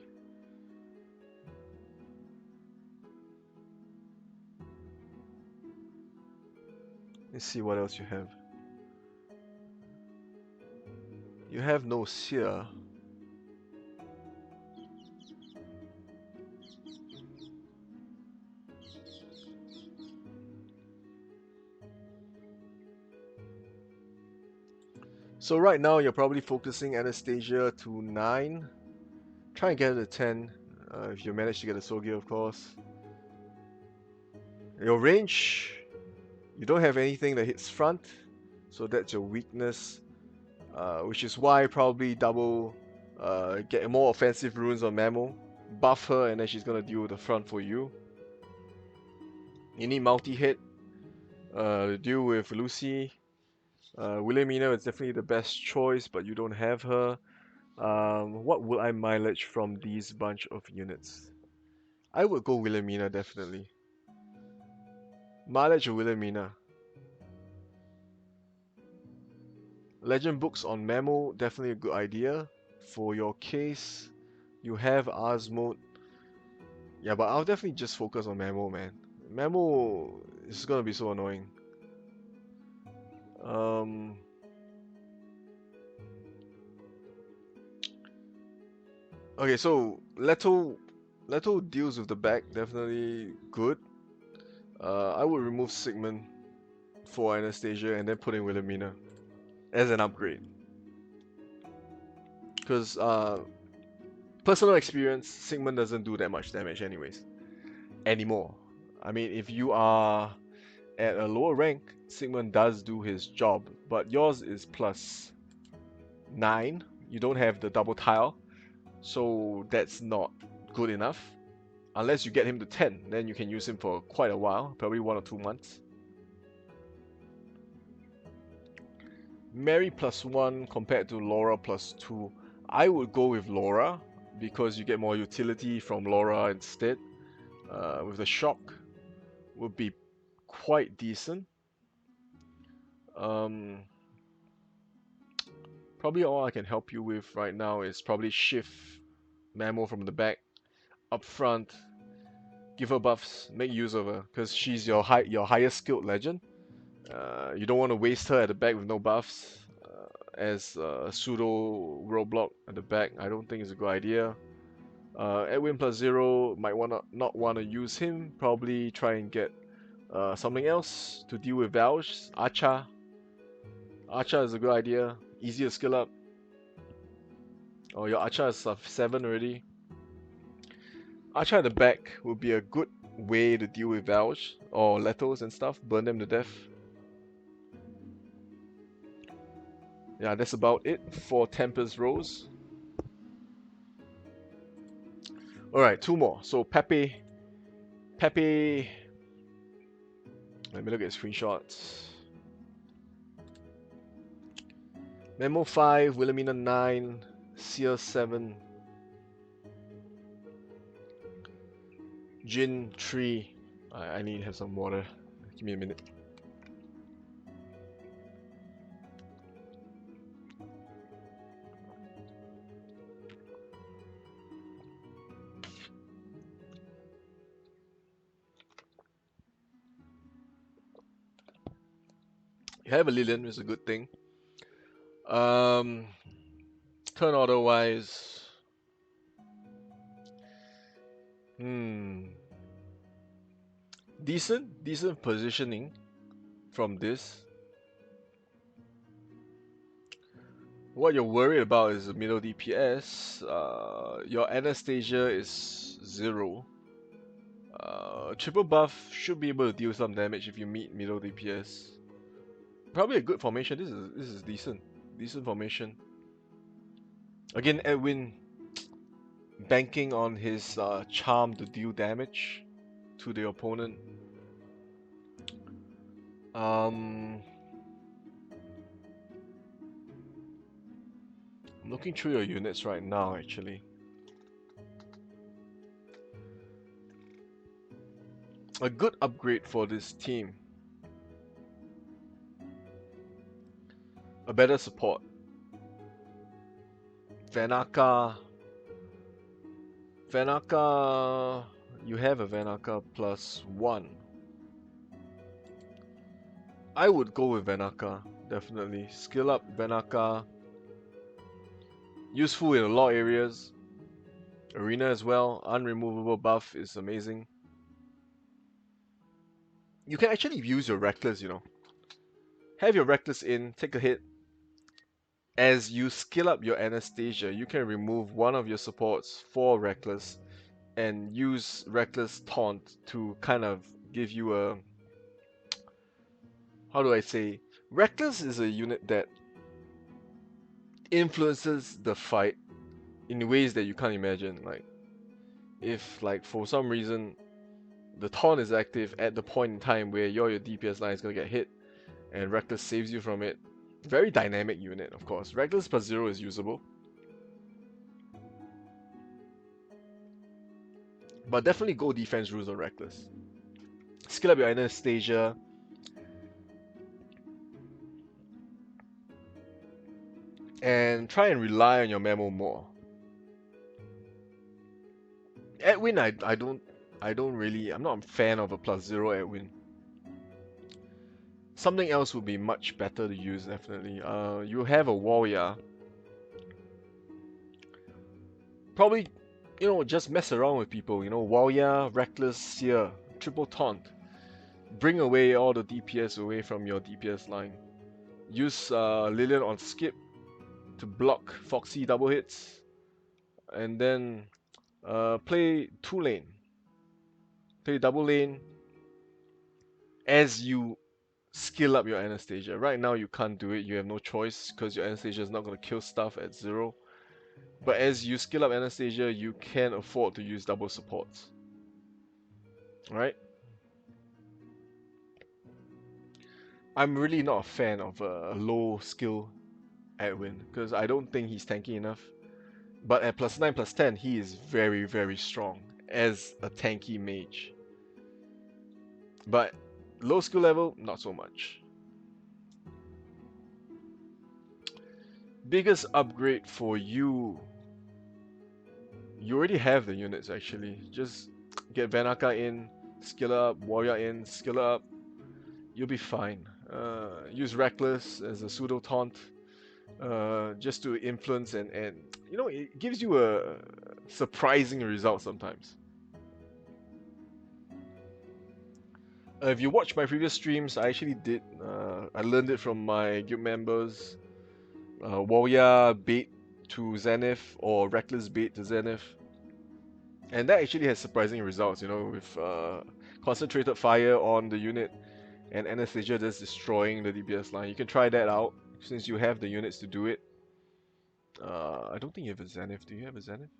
S1: Let's see what else you have. You have no Seer. So right now you're probably focusing Anastasia to 9. Try and get it to 10, if you manage to get a Sogi, of course. Your range, you don't have anything that hits front, so that's your weakness. Which is why probably double, get more offensive runes on Mamo, buff her, and then she's gonna deal with the front for you. You need multi-hit to deal with Lucy. Wilhelmina is definitely the best choice, but you don't have her. What will I mileage from these bunch of units? I would go Wilhelmina, definitely. Mileage of Wilhelmina. Legend books on Memo, definitely a good idea. For your case, you have Asmode. Yeah, but I'll definitely just focus on Memo, man. Memo is gonna be so annoying. Okay, so Leto deals with the back, definitely good. I would remove Sigmund for Anastasia and then put in Wilhelmina as an upgrade. Because personal experience, Sigmund doesn't do that much damage anyways. Anymore. I mean, if you are at a lower rank, Sigmund does do his job, but yours is plus 9. You don't have the double tile, so that's not good enough. Unless you get him to 10, then you can use him for quite a while, probably 1 or 2 months. Mary plus 1 compared to Laura plus 2. I would go with Laura because you get more utility from Laura instead. With the shock, would be quite decent. Probably all I can help you with right now is probably shift Mamo from the back up front, give her buffs, make use of her because she's your highest skilled legend. You don't want to waste her at the back with no buffs. As a pseudo roadblock at the back, I don't think it's a good idea. Edwin plus 0 might not want to use him. Probably try and get something else to deal with Vouch. Acha. Acha is a good idea. Easier to skill up. Oh, your Acha is 7 already. Acha at the back would be a good way to deal with Vouch or Letos and stuff. Burn them to death. Yeah, that's about it for Tempest Rose. Alright, 2 more. So Pepe. Pepe. Let me look at screenshots. Memo 5, Wilhelmina 9, Seer 7, Jin 3. I need to have some water. Give me a minute. You have a Lilian, is a good thing. Turn order wise. Decent positioning from this. What you're worried about is the middle DPS. Your Anastasia is 0. Triple buff should be able to deal some damage if you meet middle DPS. Probably a good formation. This is decent formation. Again, Edwin banking on his charm to deal damage to the opponent. I'm looking through your units right now, actually. A good upgrade for this team. A better support. Vanaka. You have a Vanaka plus 1. I would go with Vanaka, definitely. Skill up Vanaka. Useful in a lot of areas. Arena as well. Unremovable buff is amazing. You can actually use your Reckless, you know. Have your Reckless in, take a hit. As you skill up your Anastasia, you can remove one of your supports for Reckless and use Reckless Taunt to kind of give you a... How do I say? Reckless is a unit that influences the fight in ways that you can't imagine. Like, if like for some reason the taunt is active at the point in time where your DPS line is gonna get hit, and Reckless saves you from it. Very dynamic unit, of course. Reckless plus 0 is usable, but definitely go defense rules on Reckless. Skill up your Anastasia. And try and rely on your memo more. Edwin, I don't really, I'm not a fan of a plus 0 Edwin. Something else would be much better to use, definitely. You have a warrior. Probably, you know, just mess around with people. You know, warrior, reckless, seer, triple taunt. Bring away all the DPS away from your DPS line. Use Lilian on skip to block Foxy double hits. And then play 2 lane. Play double lane as you skill up your Anastasia. Right now you can't do it, you have no choice because your Anastasia is not going to kill stuff at 0. But as you skill up Anastasia, you can afford to use double supports. Alright? I'm really not a fan of a low skill Edwin because I don't think he's tanky enough. But at plus 9, plus 10, he is very, very strong as a tanky mage. But low skill level, not so much. Biggest upgrade for you. You already have the units actually. Just get Vanaka in, skill up, warrior in, skill up. You'll be fine. Use Reckless as a pseudo taunt. Just to influence and you know, it gives you a surprising result sometimes. If you watch my previous streams, I actually did. I learned it from my guild members. Warrior bait to Zenith or Reckless bait to Zenith, and that actually has surprising results. You know, with concentrated fire on the unit and Anesthesia just destroying the DPS line. You can try that out since you have the units to do it. I don't think you have a Zenith. Do you have a Zenith?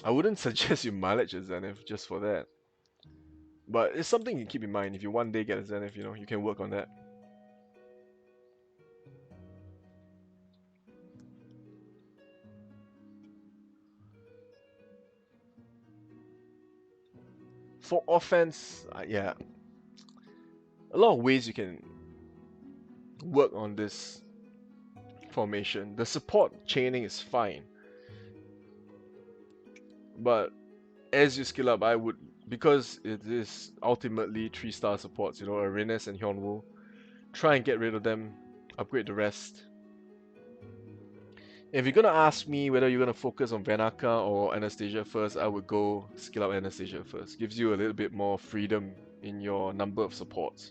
S1: I wouldn't suggest you mileage a Zenith just for that. But it's something you keep in mind. If you one day get a Zenith, you know, you can work on that. For offense, yeah, a lot of ways you can work on this formation. The support chaining is fine, but as you skill up, I would, because it is ultimately 3-star supports, you know, Arenas and Hyunwoo, try and get rid of them, upgrade the rest. If you're gonna ask me whether you're gonna focus on Vanaka or Anastasia first, I would go skill up Anastasia first. Gives you a little bit more freedom in your number of supports.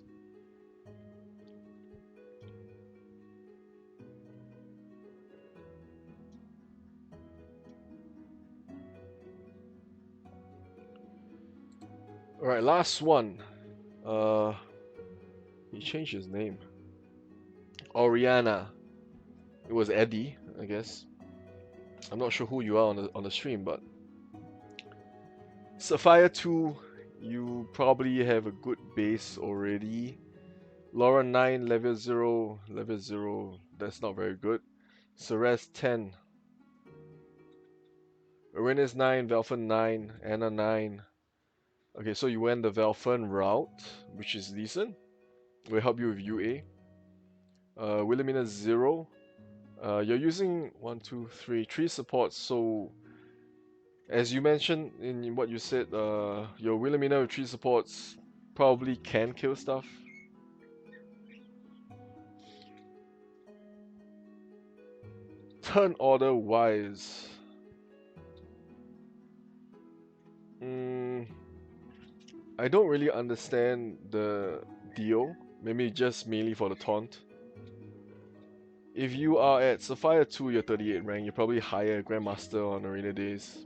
S1: Alright, last one. He changed his name. Oriana. It was Eddie, I guess. I'm not sure who you are on the stream, but Sapphire 2, you probably have a good base already. Laura 9, level 0, level 0, that's not very good. Ceres 10. Arenas 9, Velfen 9, Anna 9. Okay, so you went the Velfen route, which is decent. Will help you with UA. Wilhelmina 0. You're using 3 supports, so as you mentioned in what you said, your Wilhelmina with 3 supports probably can kill stuff. Turn order wise, I don't really understand the deal. Maybe just mainly for the taunt. If you are at Sapphire 2, you're 38 rank, you're probably higher Grandmaster on Arena Days.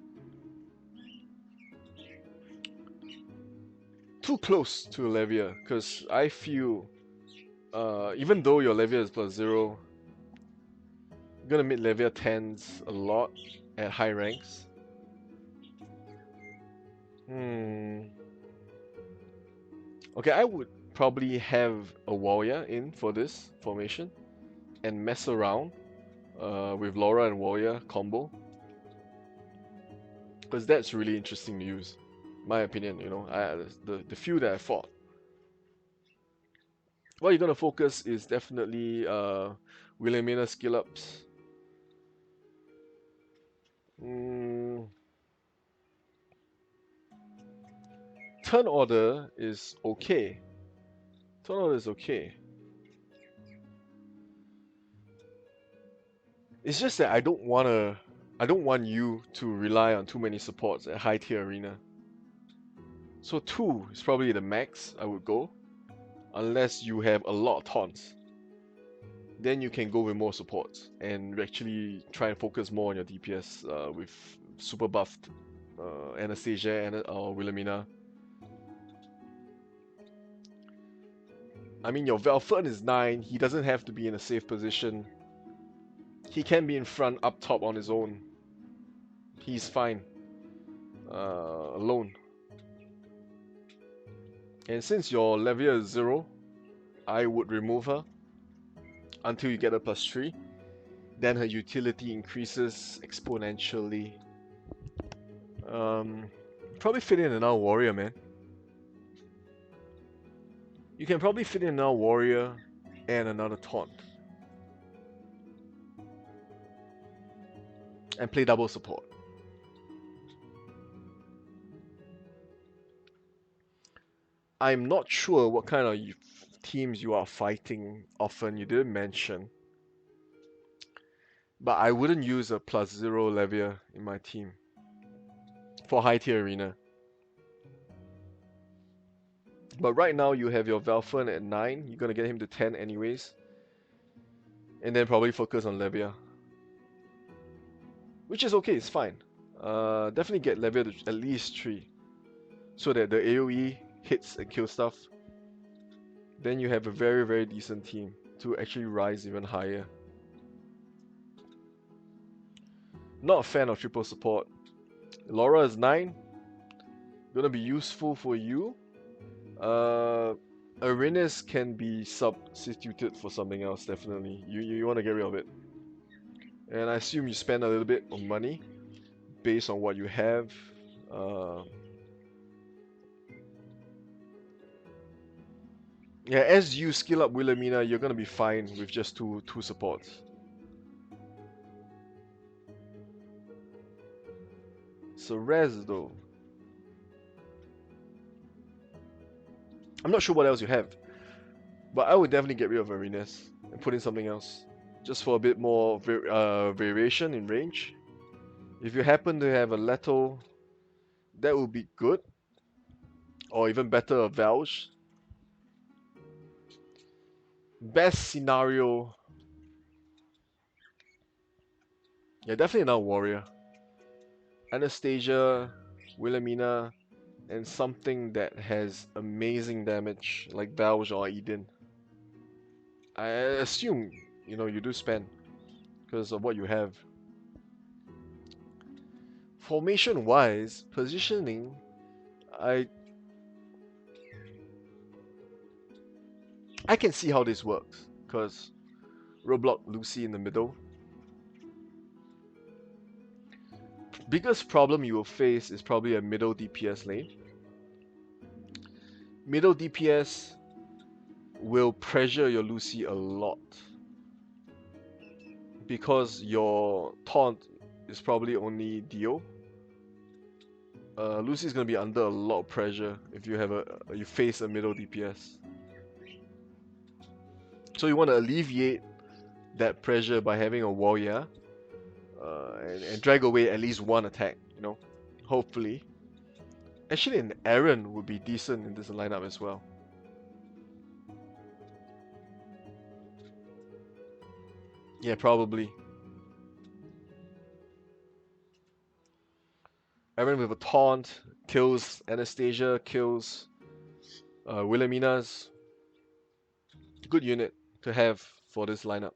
S1: Too close to Levia, because I feel even though your Levia is +0, you're gonna meet Levia 10s a lot at high ranks. Okay, I would probably have a warrior in for this formation and mess around with Laura and warrior combo, because that's really interesting to use. My opinion, you know, the few that I fought. What you're gonna focus is definitely Wilhelmina skill ups. Turn order is okay. Turn order is okay. It's just that I don't want you to rely on too many supports at high tier arena. So 2 is probably the max I would go, unless you have a lot of taunts. Then you can go with more supports and actually try and focus more on your DPS with super buffed Anastasia or Wilhelmina. I mean, your Velfen is 9, he doesn't have to be in a safe position. He can be in front, up top on his own. He's fine. Alone. And since your Levia is 0, I would remove her until you get a +3. Then her utility increases exponentially. Probably fit in another warrior, man. You can probably fit in another warrior and another taunt. And play double support. I'm not sure what kind of teams you are fighting often. You didn't mention. But I wouldn't use a +0 Levia in my team for high tier arena. But right now you have your Valfern at 9. You're gonna get him to 10 anyways. And then probably focus on Levia. Which is okay, it's fine. Definitely get Levia to at least 3. So that the AoE hits and kills stuff. Then you have a very, very decent team to actually rise even higher. Not a fan of triple support. Laura is 9. Gonna be useful for you. Arenas can be substituted for something else, definitely. You want to get rid of it. And I assume you spend a little bit of money based on what you have. Yeah, as you skill up Wilhelmina, you're gonna be fine with just two supports. So Res though, I'm not sure what else you have, but I would definitely get rid of Arenas and put in something else, just for a bit more variation in range. If you happen to have a Leto, that would be good, or even better, a Valge. Best scenario, yeah, definitely not Warrior. Anastasia, Wilhelmina, and something that has amazing damage like Valge or Eden. I assume you do spend because of what you have. Formation wise, positioning, I can see how this works because Roblox Lucy in the middle. Biggest problem you will face is probably a middle DPS lane. Middle DPS will pressure your Lucy a lot because your taunt is probably only Dio. Lucy is gonna be under a lot of pressure if you face a middle DPS. So you want to alleviate that pressure by having a warrior and drag away at least one attack. Hopefully. Actually, an Aaron would be decent in this lineup as well. Yeah, probably. Aaron with a taunt kills Anastasia, kills Wilhelmina's. Good unit to have for this lineup.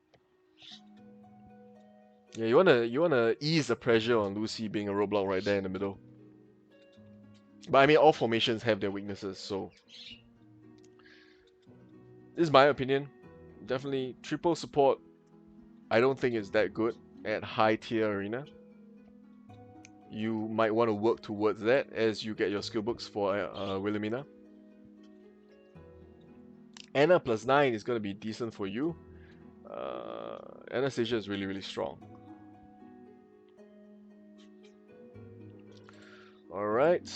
S1: Yeah, you wanna ease the pressure on Lucy being a roadblock right there in the middle. But I mean, all formations have their weaknesses, so this is my opinion. Definitely triple support. I don't think it's that good at high tier arena. You might want to work towards that as you get your skill books for Wilhelmina. Anna +9 is going to be decent for you. Anastasia is really, really strong. Alright.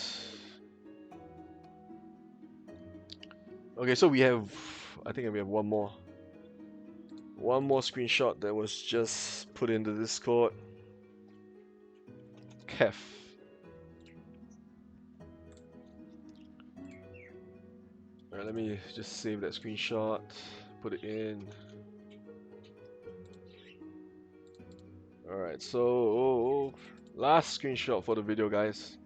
S1: Okay, so I think we have one more. One more screenshot that was just put into Discord. Kef. Alright, let me just save that screenshot, put it in. Alright, so last screenshot for the video, guys.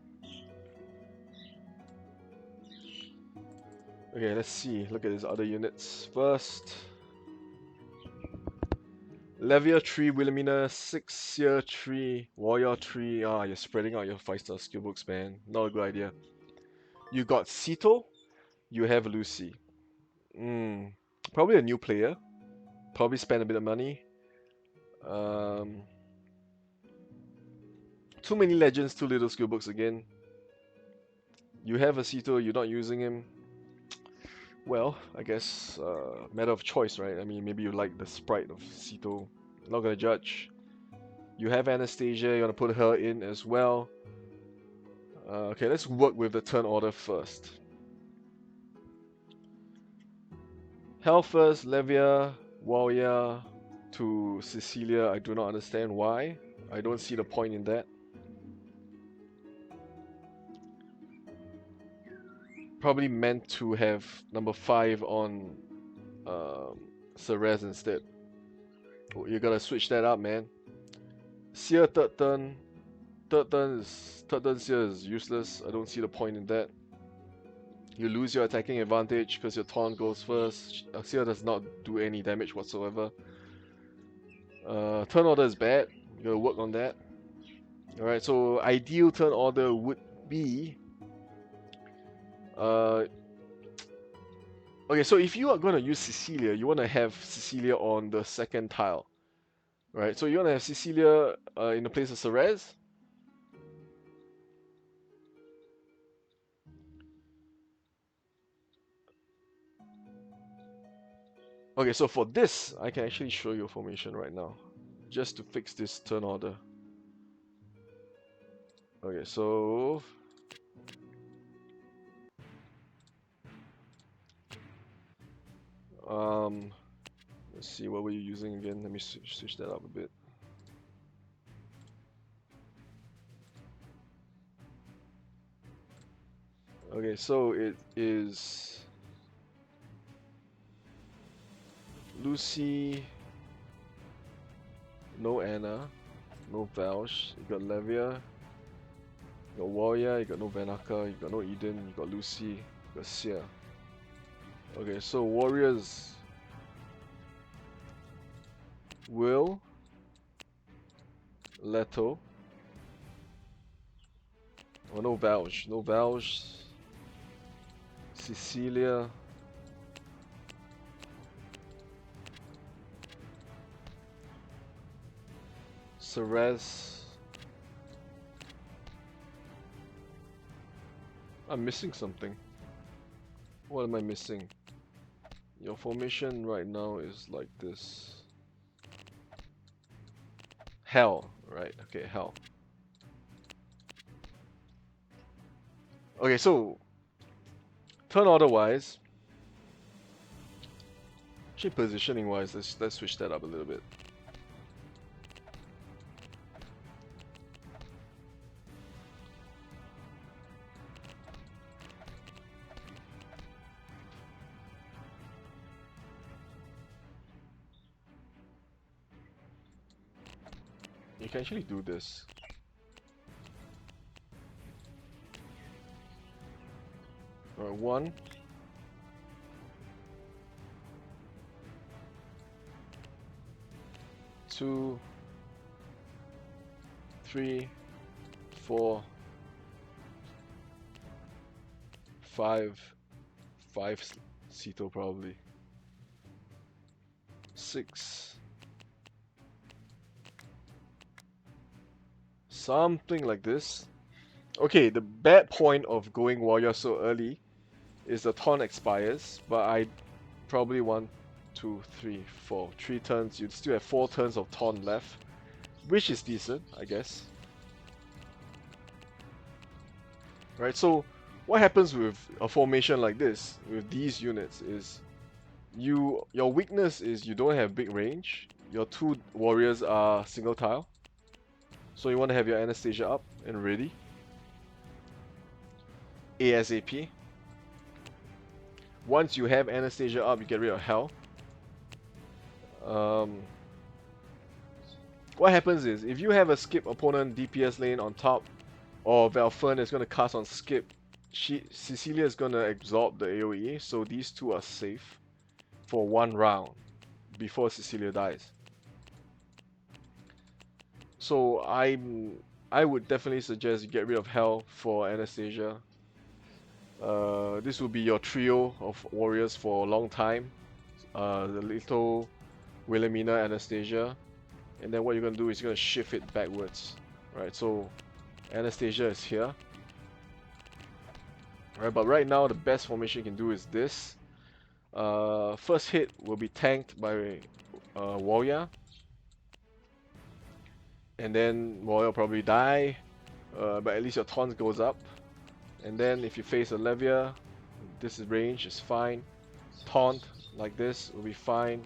S1: Okay, let's see. Look at his other units first. Levia 3, Wilhelmina 6, Seer 3, Warrior 3. Ah, you're spreading out your 5-star skill books, man. Not a good idea. You got Sito, you have Lucy. Probably a new player. Probably spend a bit of money. Too many legends, too little skill books again. You have a Sito, you're not using him. Well, I guess matter of choice, right? I mean, maybe you like the sprite of Sito. Not gonna judge. You have Anastasia, you wanna put her in as well. Okay, let's work with the turn order first. Hell first, Levia, Warrior,
S2: to Cecilia. I do not understand why. I don't see the point in that. Probably meant to have number 5 on Ceres instead. Oh, you gotta switch that up, man. Seer third turn. Third turn Seer is useless. I don't see the point in that. You lose your attacking advantage because your taunt goes first. Seer does not do any damage whatsoever. Turn order is bad. You gotta work on that. Alright, so ideal turn order would be okay, so if you are gonna use Cecilia, you wanna have Cecilia on the second tile. Right, so you wanna have Cecilia in the place of Ceres. Okay, so for this, I can actually show you a formation right now, just to fix this turn order. Okay, so let's see, what were you using again? Let me switch that up a bit. Okay, so it is Lucy, no Anna, no Valsh, you got Levia, you got Warrior, you got no Vanaka, you got no Eden, you got Lucy, you got Seer. Okay, so Warriors Will, Leto. Oh, no Valsh, no Valsh, Cecilia. Ceres. I'm missing something. What am I missing? Your formation right now is like this. Hell, right? Okay, hell. Okay, so turn order wise, actually positioning wise, let's switch that up a little bit. You can actually do this. Alright, 1. 2. 3. 4. 5. 5 Cito probably. 6. Something like this. Okay, the bad point of going warrior so early is the taunt expires, but I probably 1, 2, 3, 4, 3 turns. You'd still have 4 turns of taunt left, which is decent, I guess. Right, so what happens with a formation like this, with these units, is your weakness is you don't have big range. Your 2 warriors are single tile. So you want to have your Anastasia up and ready. ASAP. Once you have Anastasia up, you get rid of Hell. What happens is, if you have a skip opponent DPS lane on top, or Valfern is going to cast on skip, Cecilia is going to absorb the AoE, so these two are safe for 1 round before Cecilia dies. So I would definitely suggest you get rid of Hell for Anastasia. This will be your trio of warriors for a long time. The little Wilhelmina, Anastasia, and then what you're gonna do is you're gonna shift it backwards. Right, so Anastasia is here. Right, but right now the best formation you can do is this. First hit will be tanked by Warrior. And then Warrior will probably die, but at least your taunt goes up. And then if you face a Levia, this range is fine. Taunt like this will be fine.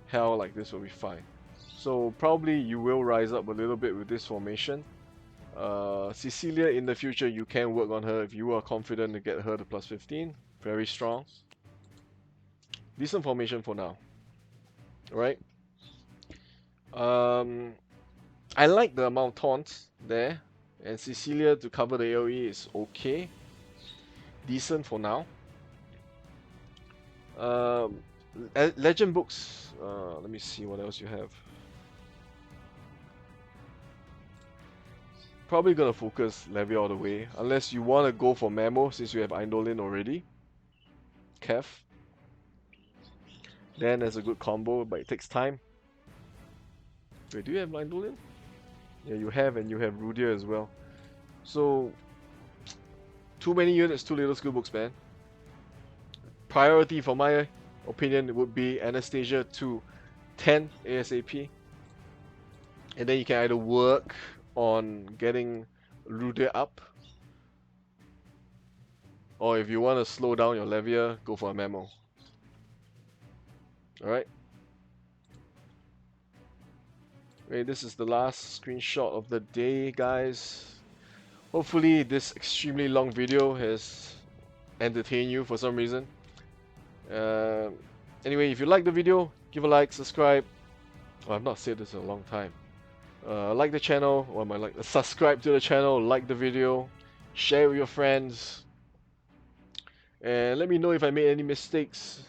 S2: hell, like this will be fine. So probably you will rise up a little bit with this formation. Cecilia, in the future, you can work on her if you are confident to get her to plus 15. Very strong. Decent formation for now. Right? I like the amount of taunts there. And Cecilia to cover the AoE is okay. Decent for now. Legend books. Let me see what else you have. Probably gonna focus Levy all the way, unless you want to go for Memo since you have Eindolin already. Kev. Then there's a good combo, but it takes time. Wait, do you have Eindolin? Yeah, you have, and you have Rudia as well. So, too many units, too little skill books, man. Priority, for my opinion, would be Anastasia to 10 ASAP. And then you can either work on getting Rudia up, or if you want to slow down your Levia, go for a Memo. Alright. Okay, this is the last screenshot of the day, guys. Hopefully this extremely long video has entertained you for some reason. Anyway, if you like the video, give a like, subscribe. Oh, I've not said this in a long time. Like the channel, or am I like subscribe to the channel, like the video, share with your friends, and let me know if I made any mistakes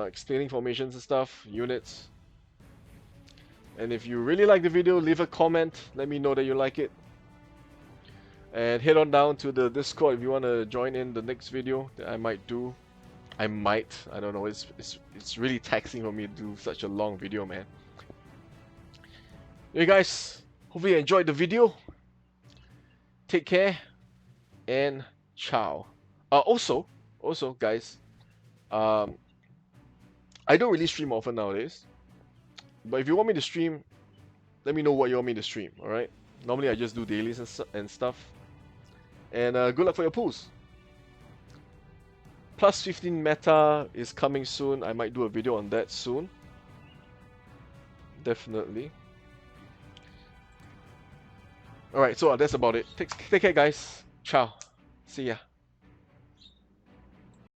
S2: explaining formations and stuff, units. And if you really like the video, leave a comment, let me know that you like it. And head on down to the Discord if you want to join in the next video that I might do. I don't know, it's really taxing for me to do such a long video, man. Hey guys, hopefully you enjoyed the video. Take care and ciao. Also guys, I don't really stream often nowadays, but if you want me to stream, let me know what you want me to stream. All right, normally I just do dailies and stuff. And good luck for your pools. Plus 15 meta is coming soon. I might do a video on that soon. Definitely. Alright, so that's about it. Take care, guys. Ciao. See ya.